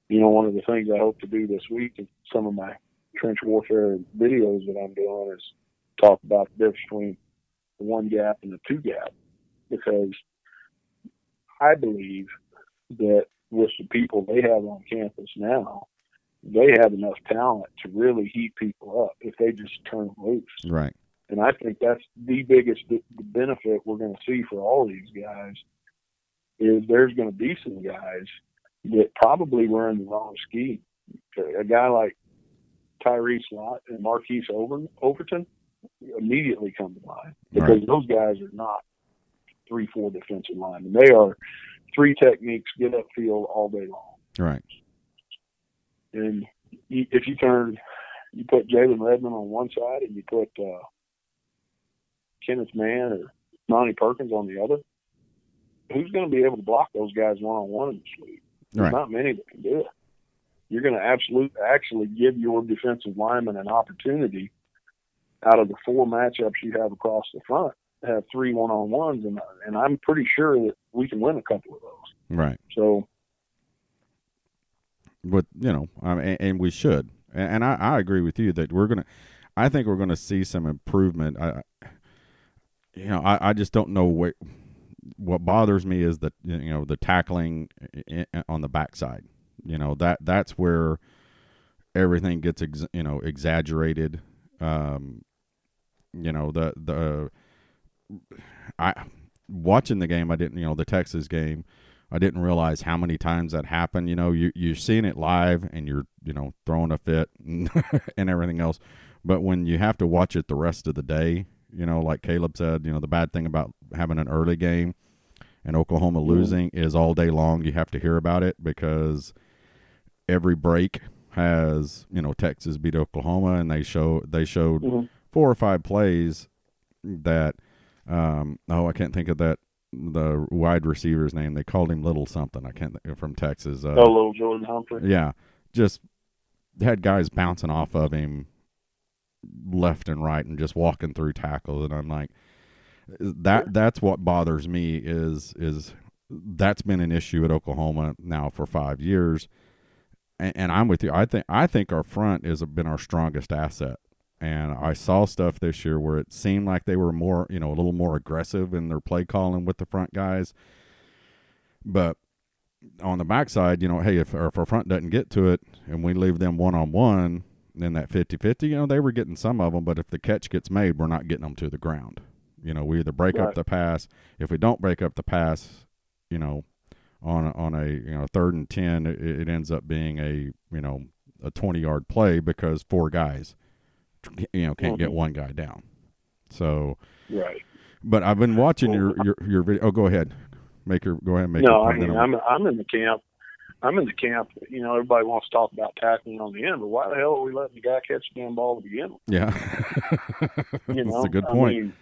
One of the things I hope to do this week in some of my trench warfare videos that I'm doing is talk about the difference between the 1 gap and the 2 gap, because I believe that with the people they have on campus now, they have enough talent to really heat people up if they just turn loose. Right. And I think that's the biggest benefit we're going to see for all these guys is there's going to be some guys that probably were in the wrong scheme. A guy like Tyrese Lott and Marquise Overton immediately come to mind, because those guys are not 3-4 defensive linemen. They are 3 techniques, get upfield all day long. Right. And if you put Jalen Redmond on one side and you put Kenneth Mann or Monty Perkins on the other, who's going to be able to block those guys one-on-one in this league? There's not many that can do it. You're going to actually give your defensive lineman an opportunity out of the 4 matchups you have across the front to have 3 one-on-ones, and I'm pretty sure that we can win a couple of those. Right. So, but and we should, and I agree with you that I think we're gonna see some improvement. I just don't know what bothers me is that the tackling on the backside. That's where everything gets exaggerated. Watching the game, I didn't the Texas game, I didn't realize how many times that happened. You're seeing it live and you're throwing a fit and everything else, but when you have to watch it the rest of the day, like Caleb said, the bad thing about having an early game and Oklahoma losing is all day long you have to hear about it, because every break has Texas beat Oklahoma, and they showed 4 or 5 plays that I can't think of the wide receiver's name. They called him Little something. I can't think, from Texas. Little Jordan Humphrey. Yeah, just had guys bouncing off of him left and right and just walking through tackles, and I'm like, that's what bothers me is that's been an issue at Oklahoma now for 5 years, and I'm with you. I think our front has been our strongest asset, and I saw stuff this year where it seemed like they were more, a little more aggressive in their play calling with the front guys, but on the backside, hey, if our front doesn't get to it and we leave them one-on-one, then that 50-50, they were getting some of them, but if the catch gets made, we're not getting them to the ground. We either break up the pass. If we don't break up the pass, on a 3rd and 10, it ends up being a 20-yard play because 4 guys, can't get one guy down. So, But I've been watching your video. Oh, go ahead. Go ahead and make No, your I point. mean, I'm in the camp. I'm in the camp. You know, everybody wants to talk about tackling on the end, but why the hell are we letting the guy catch the damn ball to begin with? Yeah. You know, that's a good point.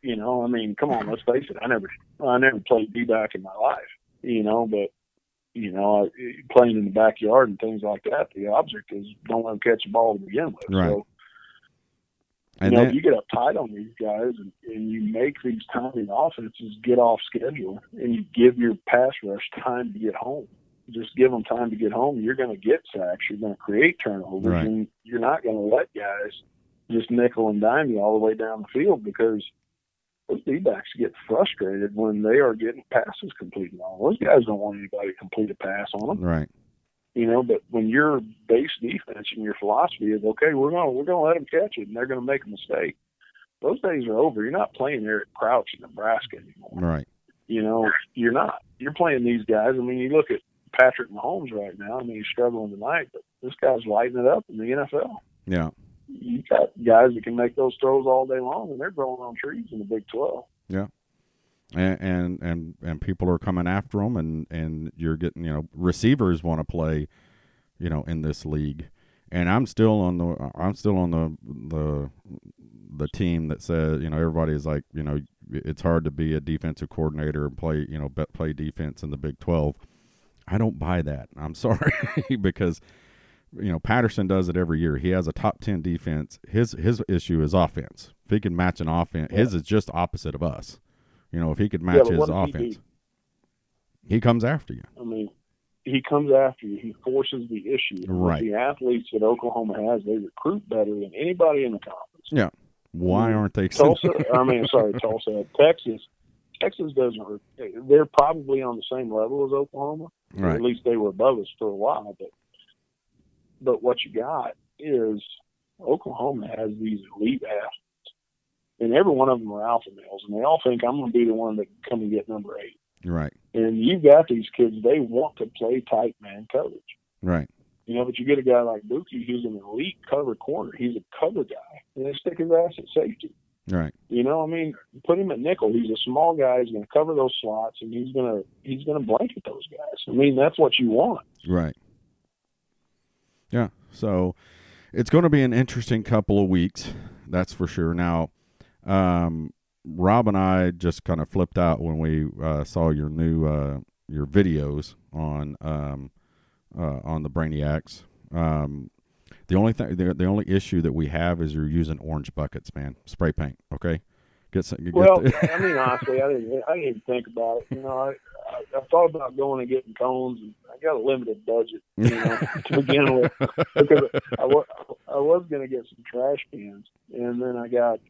I mean, come on, let's face it. I never played D-back in my life, but playing in the backyard and things like that, the object is don't let them catch the ball to begin with. Right. So, and if you get up tight on these guys and you make these timing offenses get off schedule and you give your pass rush time to get home, just give them time to get home, you're going to get sacks, you're going to create turnovers, right. and you're not going to let guys just nickel and dime you all the way down the field, because those D-backs get frustrated when they are getting passes completed on. Those guys don't want anybody to complete a pass on them. Right. But when your base defense and your philosophy is, okay, we're gonna let them catch it, and they're gonna make a mistake, those days are over. You're not playing there at Crouch in Nebraska anymore. Right. You're not. You're playing these guys. I mean, you look at Patrick Mahomes right now. I mean, he's struggling tonight, but this guy's lighting it up in the NFL. Yeah. You got guys that can make those throws all day long, and they're growing on trees in the Big 12. Yeah. And people are coming after them, and you're getting, receivers want to play, in this league. And I'm still on the team that says, everybody is like, it's hard to be a defensive coordinator and play defense in the Big 12. I don't buy that. I'm sorry, because Patterson does it every year. He has a top 10 defense. His issue is offense. If he can match an offense, his is just opposite of us. If he could match his offense, he comes after you. I mean, he comes after you. He forces the issue. Right. The athletes that Oklahoma has, they recruit better than anybody in the conference. Yeah. Why aren't they? Tulsa. Texas doesn't. They're probably on the same level as Oklahoma. Right. At least they were above us for a while. But what you got is Oklahoma has these elite athletes, and every one of them are alpha males, and they all think I'm going to be the one that can come and get number 8. Right. And you've got these kids; they want to play tight man coverage. Right. But you get a guy like Buki, who's an elite cover corner. He's a cover guy, and they stick his ass at safety. Right. Put him at nickel. He's a small guy. He's going to cover those slots, and he's going to blanket those guys. That's what you want. Right. Yeah. So it's going to be an interesting couple of weeks, that's for sure. Now, Rob and I just kind of flipped out when we saw your new your videos on the Brainiacs. The only issue that we have is you're using orange buckets, man. Spray paint, okay? Honestly, I didn't even think about it. I thought about going and getting cones, and I got a limited budget, to begin with, because I was going to get some trash cans, and then I got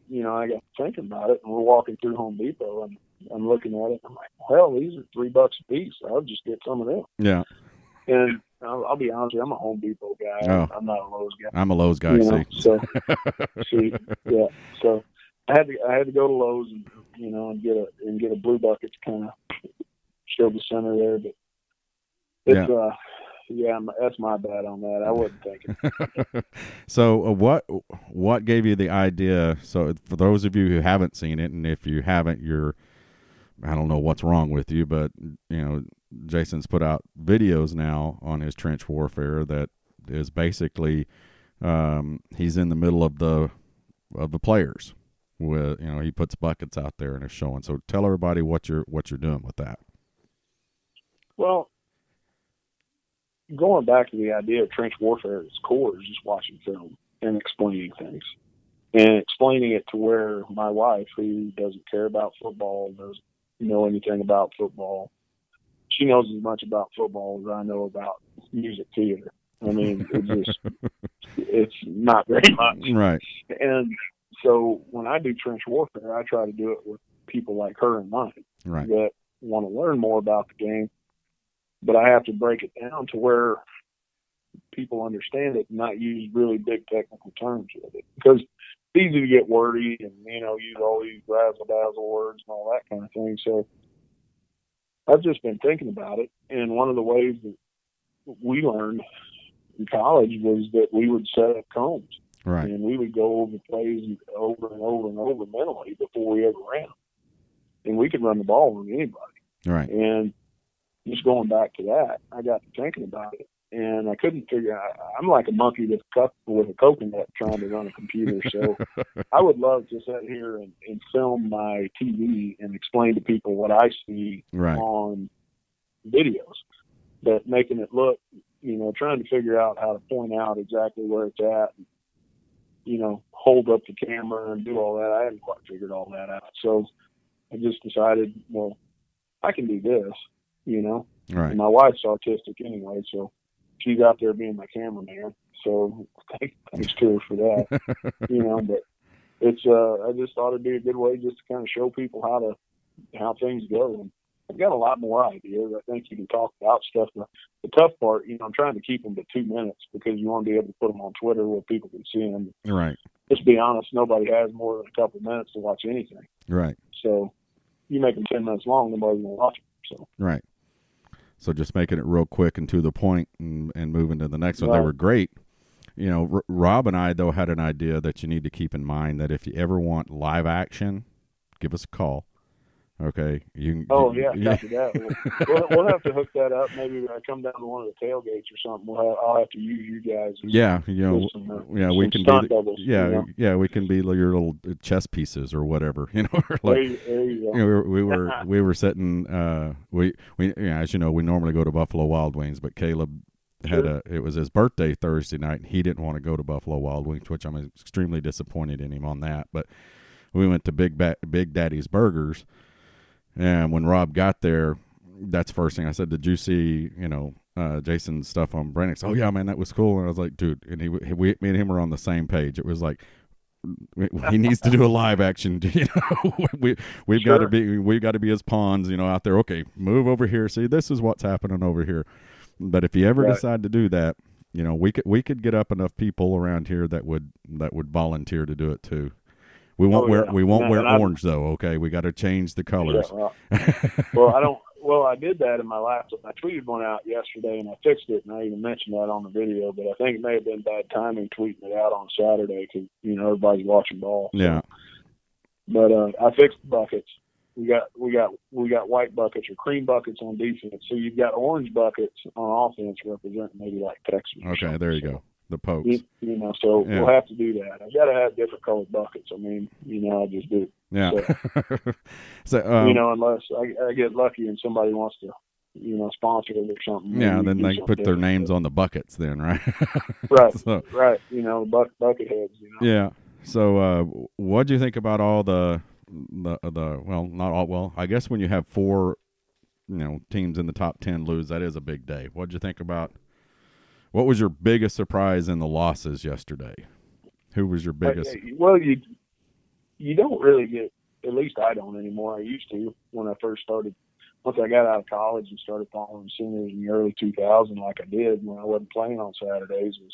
thinking about it, and we're walking through Home Depot, and I'm looking at it, and I'm like, well, these are $3 a piece. I'll just get some of them. Yeah. And I'll be honest with you, I'm a Home Depot guy. Oh. I'm not a Lowe's guy. I'm a Lowe's guy, So I had to go to Lowe's and get a blue bucket to kind of show the center there. But it's that's my bad on that. I wasn't thinking. So what gave you the idea? So for those of you who haven't seen it, and if you haven't, I don't know what's wrong with you, but Jason's put out videos now on his trench warfare that is basically he's in the middle of the players. With he puts buckets out there and is showing. So tell everybody what you're doing with that. Well, going back to the idea of trench warfare at its core is just watching film and explaining things, and explaining it to where my wife, who doesn't care about football, doesn't know anything about football, she knows as much about football as I know about music theater. It's not very much. Right. And so when I do trench warfare, I try to do it with people like her in mind, right, that want to learn more about the game, but I have to break it down to where people understand it and not use really big technical terms with it, because it's easy to get wordy and, use all these razzle-dazzle words and all that kind of thing. So I've just been thinking about it, and one of the ways that we learned in college was that we would set up cones. Right. And we would go over plays over and over and over mentally before we ever ran them. And we could run the ball on anybody. Right. And just going back to that, I got to thinking about it, and I couldn't figure out. I'm like a monkey with a coconut trying to run a computer. So I would love to sit here and film my TV and explain to people what I see Right. on videos, but making it look, trying to figure out how to point out exactly where it's at, and, hold up the camera and do all that. I hadn't quite figured all that out. So I just decided, well, I can do this, Right. And my wife's autistic anyway, so she's out there being my cameraman. So thanks to her for that, but it's, I just thought it'd be a good way just to kind of show people how things go. And I've got a lot more ideas. I think you can talk about stuff. The tough part, I'm trying to keep them to 2 minutes because you want to be able to put them on Twitter where people can see them. Right. Let's be honest, nobody has more than a couple minutes to watch anything. Right. So you make them 10 minutes long, nobody's going to watch them. So. Right. So just making it real quick and to the point and moving to the next one. Right. They were great. Rob and I, though, had an idea that you need to keep in mind that if you ever want live action, give us a call. Okay. Copy that. We'll have to hook that up. Maybe when I come down to one of the tailgates or something, I'll have to use you guys. Yeah, we can be. Doubles, we can be your little chess pieces or whatever. Like, there you go. we were sitting. As you know, we normally go to Buffalo Wild Wings, but Caleb had it was his birthday Thursday night, and he didn't want to go to Buffalo Wild Wings, which I'm extremely disappointed in him on that. But we went to Big Daddy's Burgers. And when Rob got there, that's the first thing I said. Did you see, Jason's stuff on Brandix? Oh yeah, man, that was cool. And I was like, dude, and me and him were on the same page. It was like, he needs to do a live action. We've got to be his pawns, out there. Okay, move over here. See, this is what's happening over here. But if you ever decide to do that, we could get up enough people around here that would volunteer to do it too. We won't wear orange though. Okay, we got to change the colors. Yeah, I did that in my last. I tweeted one out yesterday and I fixed it, and I even mentioned that on the video. But I think it may have been bad timing tweeting it out on Saturday because everybody's watching ball. So. Yeah. But I fixed the buckets. We got white buckets or cream buckets on defense. So you've got orange buckets on offense representing maybe like Texas. Okay, there you go. The pokes. So we'll have to do that. I got to have different colored buckets. I mean, I just do. Yeah. So, unless I get lucky and somebody wants to, sponsor it or something. Yeah, then they put their names on the buckets then, right? Right. So, right. Bucket heads. Yeah. So what do you think about all the well, not all, well, I guess when you have 4, teams in the top 10 lose, that is a big day. What did you think about? What was your biggest surprise in the losses yesterday? Who was your biggest? Well, you don't really get, at least I don't anymore. I used to when I first started. Once I got out of college and started following Sooners in the early 2000s, like I did when I wasn't playing on Saturdays, was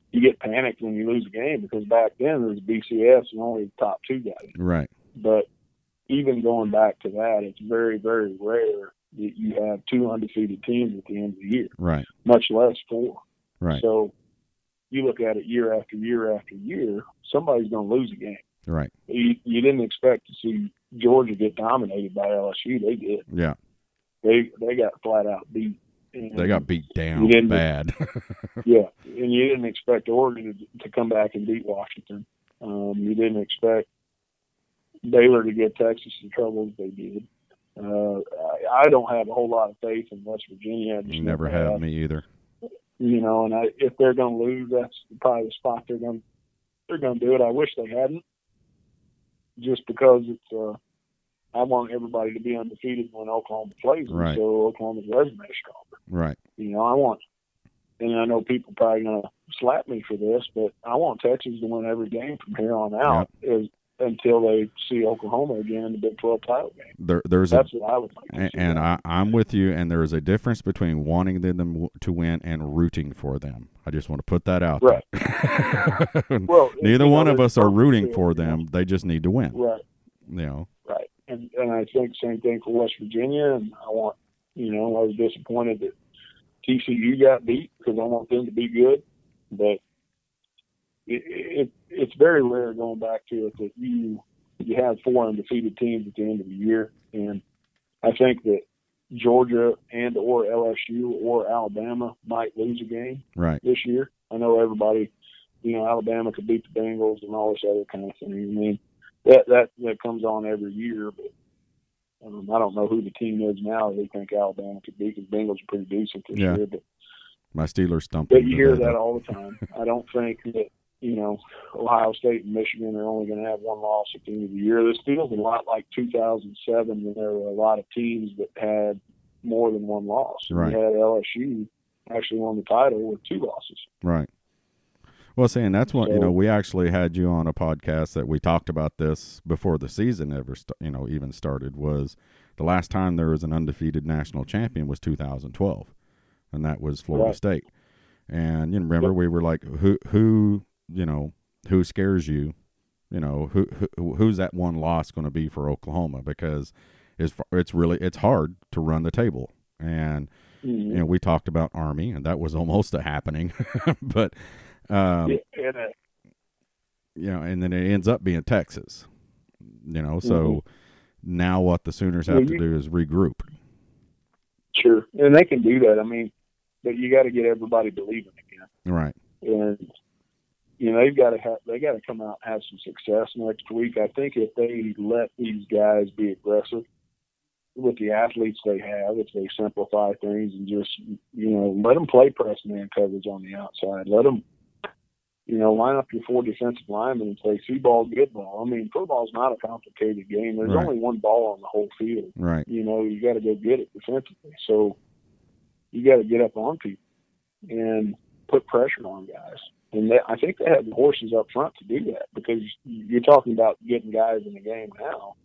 you get panicked when you lose a game because back then there was BCS and only the top 2 got it. Right. But even going back to that, it's very, very rare that you have 2 undefeated teams at the end of the year. Right. Much less 4. Right. So you look at it year after year after year, somebody's going to lose a game. Right. You didn't expect to see Georgia get dominated by LSU. They did. Yeah. They got flat out beat. And they got beat down bad. Yeah. And you didn't expect Oregon to come back and beat Washington. You didn't expect Baylor to get Texas in trouble as they did. I don't have a whole lot of faith in West Virginia. You never have, me either. And if they're going to lose, that's probably the spot they're going to do it. I wish they hadn't, just because it's. I want everybody to be undefeated when Oklahoma plays them, right. So Oklahoma's resume is stronger. Right. I want, and I know people probably going to slap me for this, but I want Texas to win every game from here on out. Yep. Until they see Oklahoma again in the Big 12 title game. That's what I would like. And I'm with you, and there is a difference between wanting them to win and rooting for them. I just want to put that out right. there. Well, neither one of us are rooting for them. They just need to win. Right. Right. And I think same thing for West Virginia. And I want, I was disappointed that TCU got beat because I want them to be good. But it's very rare going back to it that you have 4 undefeated teams at the end of the year, and I think that Georgia and or LSU or Alabama might lose a game this year. I know everybody, Alabama could beat the Bengals and all this other kind of thing. I mean, that comes on every year, but I don't know who the team is now. They think Alabama could beat, because Bengals are pretty decent this year. But my Steelers stumped. But you hear that all the time. I don't think that Ohio State and Michigan are only going to have one loss at the end of the year. This feels a lot like 2007, when there were a lot of teams that had more than one loss. Right. You had LSU actually won the title with 2 losses. Right. Well, saying that's what, we actually had you on a podcast that we talked about this before the season ever, even started, was the last time there was an undefeated national champion was 2012, and that was Florida State. And you remember we were like, who scares you? Who's that one loss going to be for Oklahoma? Because it's hard to run the table. And we talked about Army, and that was almost a happening, but. And then it ends up being Texas, so now what the Sooners have to do is regroup. Sure. And they can do that. I mean, but you got to get everybody believing again. Right. And, they got to come out and have some success next week. I think if they let these guys be aggressive with the athletes they have, if they simplify things and just, let them play press man coverage on the outside, let them, line up your 4 defensive linemen and play see ball, good ball. I mean, football's not a complicated game. There's only one ball on the whole field. Right. You got to go get it defensively. So you got to get up on people and put pressure on guys. And I think they have the horses up front to do that, because you're talking about getting guys in the game now.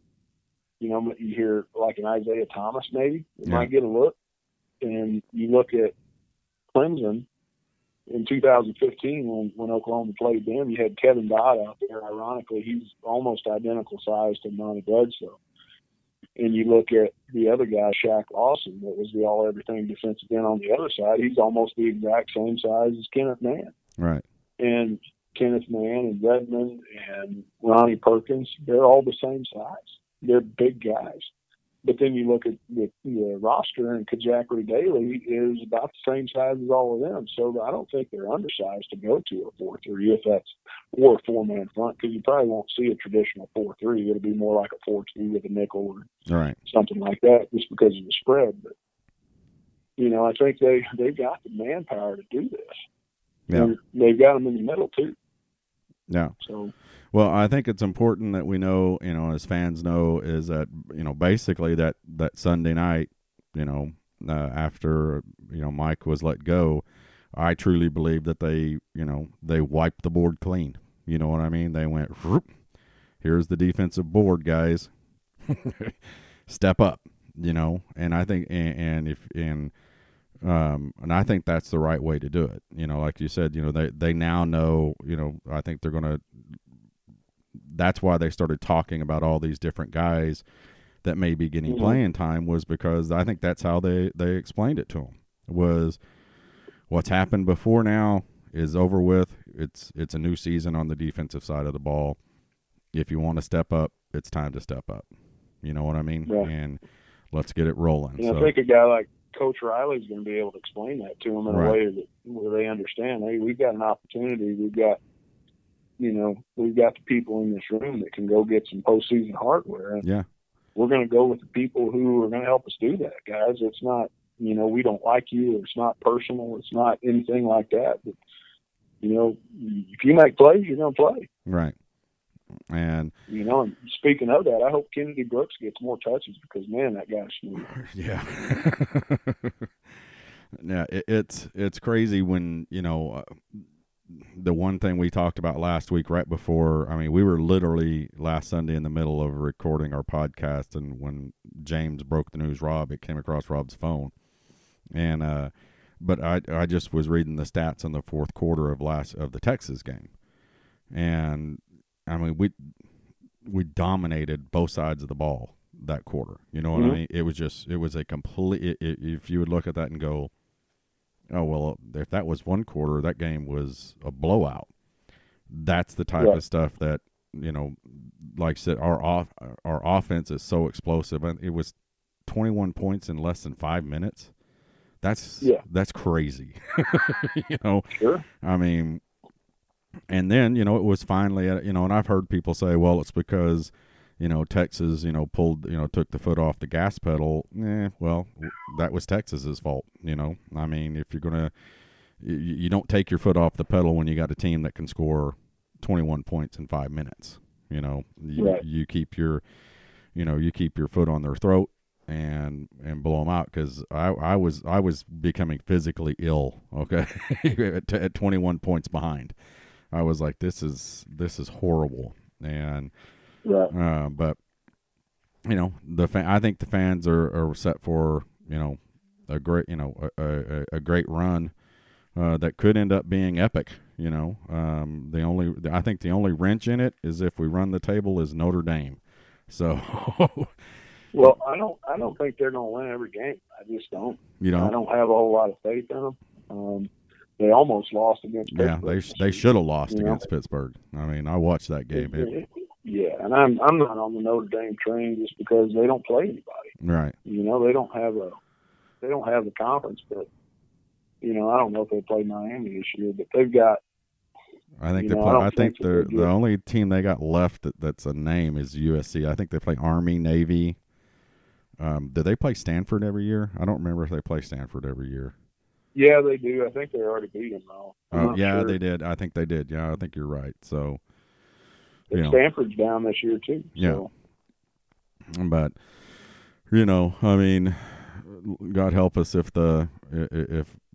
You hear like an Isaiah Thomas maybe. Might get a look. And you look at Clemson in 2015 when Oklahoma played them, you had Kevin Dodd out there. Ironically, he's almost identical size to Monty Bledsoe. And you look at the other guy, Shaq Lawson, that was the all-everything defensive end on the other side. He's almost the exact same size as Kenneth Mann. Right. And Kenneth Mann and Redmond and Ronnie Perkins, they're all the same size. They're big guys. But then you look at the roster, and Kajakri Daly is about the same size as all of them. So I don't think they're undersized to go to a 4-3 if that's, or a 4-man front, because you probably won't see a traditional 4-3. It'll be more like a 4-2 with a nickel or something like that, just because of the spread. But I think they've got the manpower to do this. Yeah, and they've got them in the middle too. Yeah. So. Well, I think it's important that we know, as fans know, is that, basically that Sunday night, after, Mike was let go, I truly believe that they wiped the board clean. You know what I mean? They went, here's the defensive board, guys. Step up, and I think, and I think that's the right way to do it. Like you said, they now know, I think they're going to, that's why they started talking about all these different guys that may be getting playing time, was because I think that's how they explained it to them, was what's happened before now is over with. It's a new season on the defensive side of the ball. If you want to step up, it's time to step up. You know what I mean? Right. And let's get it rolling. I think a guy like Coach Riley's going to be able to explain that to them in a way where they understand, hey, we've got an opportunity. We've got the people in this room that can go get some postseason hardware. And we're going to go with the people who are going to help us do that, guys. It's not, we don't like you, or it's not personal. It's not anything like that. But, if you make plays, you're going to play. Right. And, and speaking of that, I hope Kennedy Brooks gets more touches, because, man, that guy's smooth. Yeah. Yeah. It's crazy when, the one thing we talked about last week, right before, we were literally last Sunday in the middle of recording our podcast, and when James broke the news, it came across Rob's phone. And, but I just was reading the stats in the fourth quarter of the Texas game. And we dominated both sides of the ball that quarter. You know what I mean? It was a complete, if you would look at that and go, oh, well, if that was one quarter, that game was a blowout. that's the type of stuff that, like I said, our offense is so explosive. And it was 21 points in less than 5 minutes. That's crazy. Sure. I mean, and then, it was finally, and I've heard people say, well, it's because, Texas, pulled, took the foot off the gas pedal. Well, that was Texas's fault. I mean, if you're going to, you don't take your foot off the pedal when you got a team that can score 21 points in 5 minutes. You keep your, you keep your foot on their throat and blow them out, because I was becoming physically ill. Okay, at 21 points behind, I was like, this is horrible. And but I think the fans are set for a great a great run that could end up being epic. I think the only wrench in it is if we run the table is Notre Dame. So. Well, I don't think they're going to win every game. I just don't. I don't have a whole lot of faith in them. They almost lost against Pittsburgh. Yeah, they should have lost against Pittsburgh. I mean, I watched that game. And I'm not on the Notre Dame train just because they don't play anybody. Right. They don't have the conference, but I don't know if they play Miami this year, but they've got. I think they play. I think the only team they got left that's a name is USC. I think they play Army, Navy. Do they play Stanford every year? I don't remember if they play Stanford every year. Yeah, they do. I think they already beat them, though. Oh, yeah, sure. They did. I think they did. Yeah, I think you're right. So, Stanford's down this year too. So. Yeah. But I mean, God help us if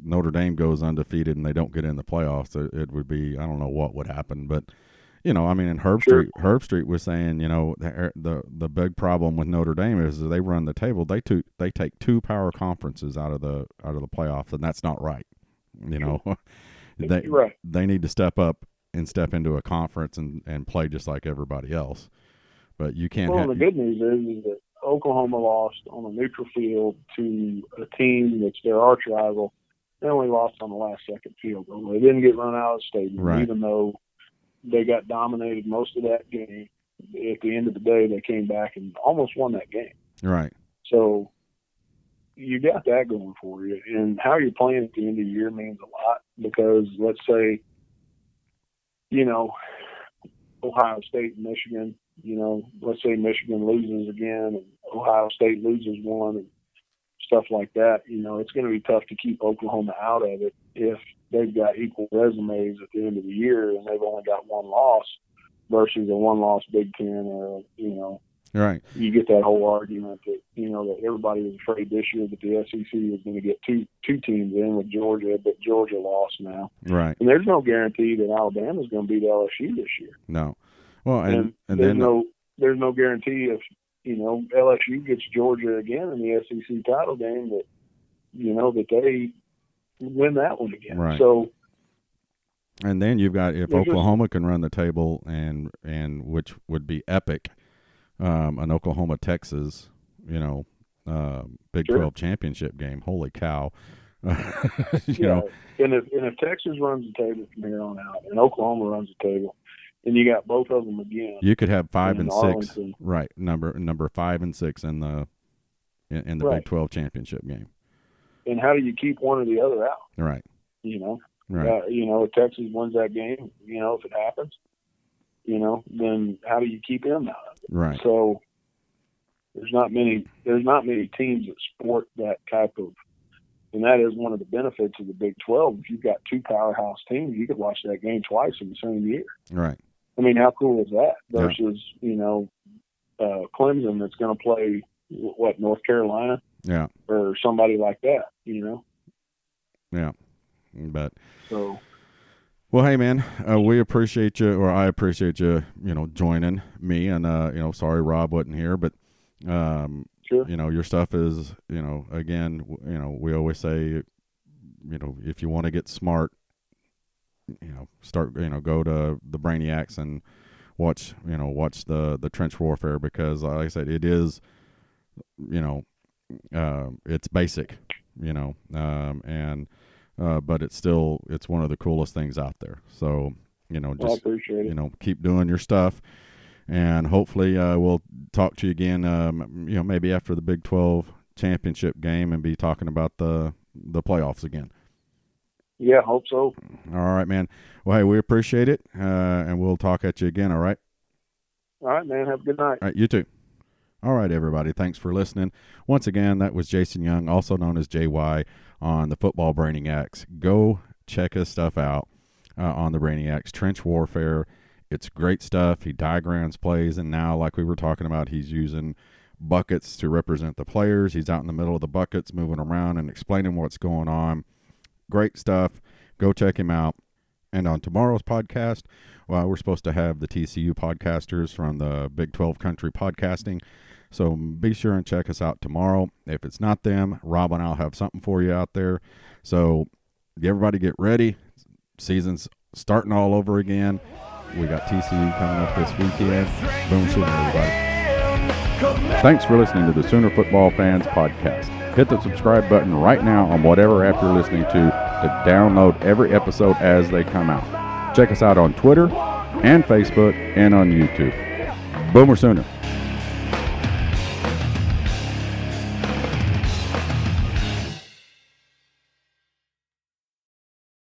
Notre Dame goes undefeated and they don't get in the playoffs. It would be, I don't know what would happen, but. I mean, and Herb Street was saying, the big problem with Notre Dame is that they run the table. They take two power conferences out of the playoffs, and that's not right. They need to step up and step into a conference and play just like everybody else. But you can't. Well, the good news is that Oklahoma lost on a neutral field to a team that's their arch rival. They only lost on the last second field goal. They didn't get run out of the stadium, even though they got dominated most of that game. At the end of the day, they came back and almost won that game. Right. So you got that going for you. And how you're playing at the end of the year means a lot, because let's say, Ohio State and Michigan, let's say Michigan loses again and Ohio State loses one and stuff like that. It's going to be tough to keep Oklahoma out of it if they've got equal resumes at the end of the year and they've only got one loss versus a one-loss Big Ten, or right. You get that whole argument that that everybody was afraid this year that the SEC was going to get two teams in with Georgia, but Georgia lost now. Right. And there's no guarantee that Alabama's going to beat LSU this year. No. Well, and there's no guarantee if LSU gets Georgia again in the SEC title game that that they win that one again. Right. So, and then you've got, if Oklahoma can run the table and which would be epic, an Oklahoma Texas, Big 12 championship game. Holy cow! you know. And if Texas runs the table from here on out, and Oklahoma runs the table, and you got both of them again, you could have 5 and 6, right? Number 5 and 6 in the Big 12 championship game. And how do you keep one or the other out? Right. Right. If Texas wins that game, if it happens, then how do you keep them out of it? Right. So there's not many teams that sport that type of, and that is one of the benefits of the Big 12. If you've got two powerhouse teams, you could watch that game twice in the same year. Right. I mean, how cool is that? Versus, Clemson that's going to play North Carolina, or somebody like that, Yeah, but so. Well, hey man, we appreciate you, or I appreciate you, joining me, and sorry Rob wasn't here, but sure. Your stuff is, again, we always say, if you want to get smart, start, go to the Brainiacs and watch the trench warfare, because like I said, it is, it's basic, but it's one of the coolest things out there. So I just appreciate it. keep doing your stuff, and hopefully we'll talk to you again. Maybe after the Big 12 championship game, and be talking about the playoffs again. Yeah, hope so. All right, man. Well, hey, we appreciate it, and we'll talk at you again. All right. All right, man. Have a good night. All right, you too. All right, everybody. Thanks for listening. Once again, that was Jason Young, also known as JY, on the Football Brainiacs. Go check his stuff out on the Brainiacs. Trench Warfare. It's great stuff. He diagrams plays, and now, like we were talking about, he's using buckets to represent the players. He's out in the middle of the buckets, moving around and explaining what's going on. Great stuff. Go check him out. And on tomorrow's podcast, well, we're supposed to have the TCU podcasters from the Big 12 Country Podcasting. So be sure and check us out tomorrow. If it's not them, Rob and I'll have something for you out there. So everybody get ready. Season's starting all over again. We got TCU coming up this weekend. Boom Sooner, everybody. Thanks for listening to the Sooner Football Fans Podcast. Hit the subscribe button right now on whatever app you're listening to download every episode as they come out. Check us out on Twitter and Facebook and on YouTube. Boomer Sooner.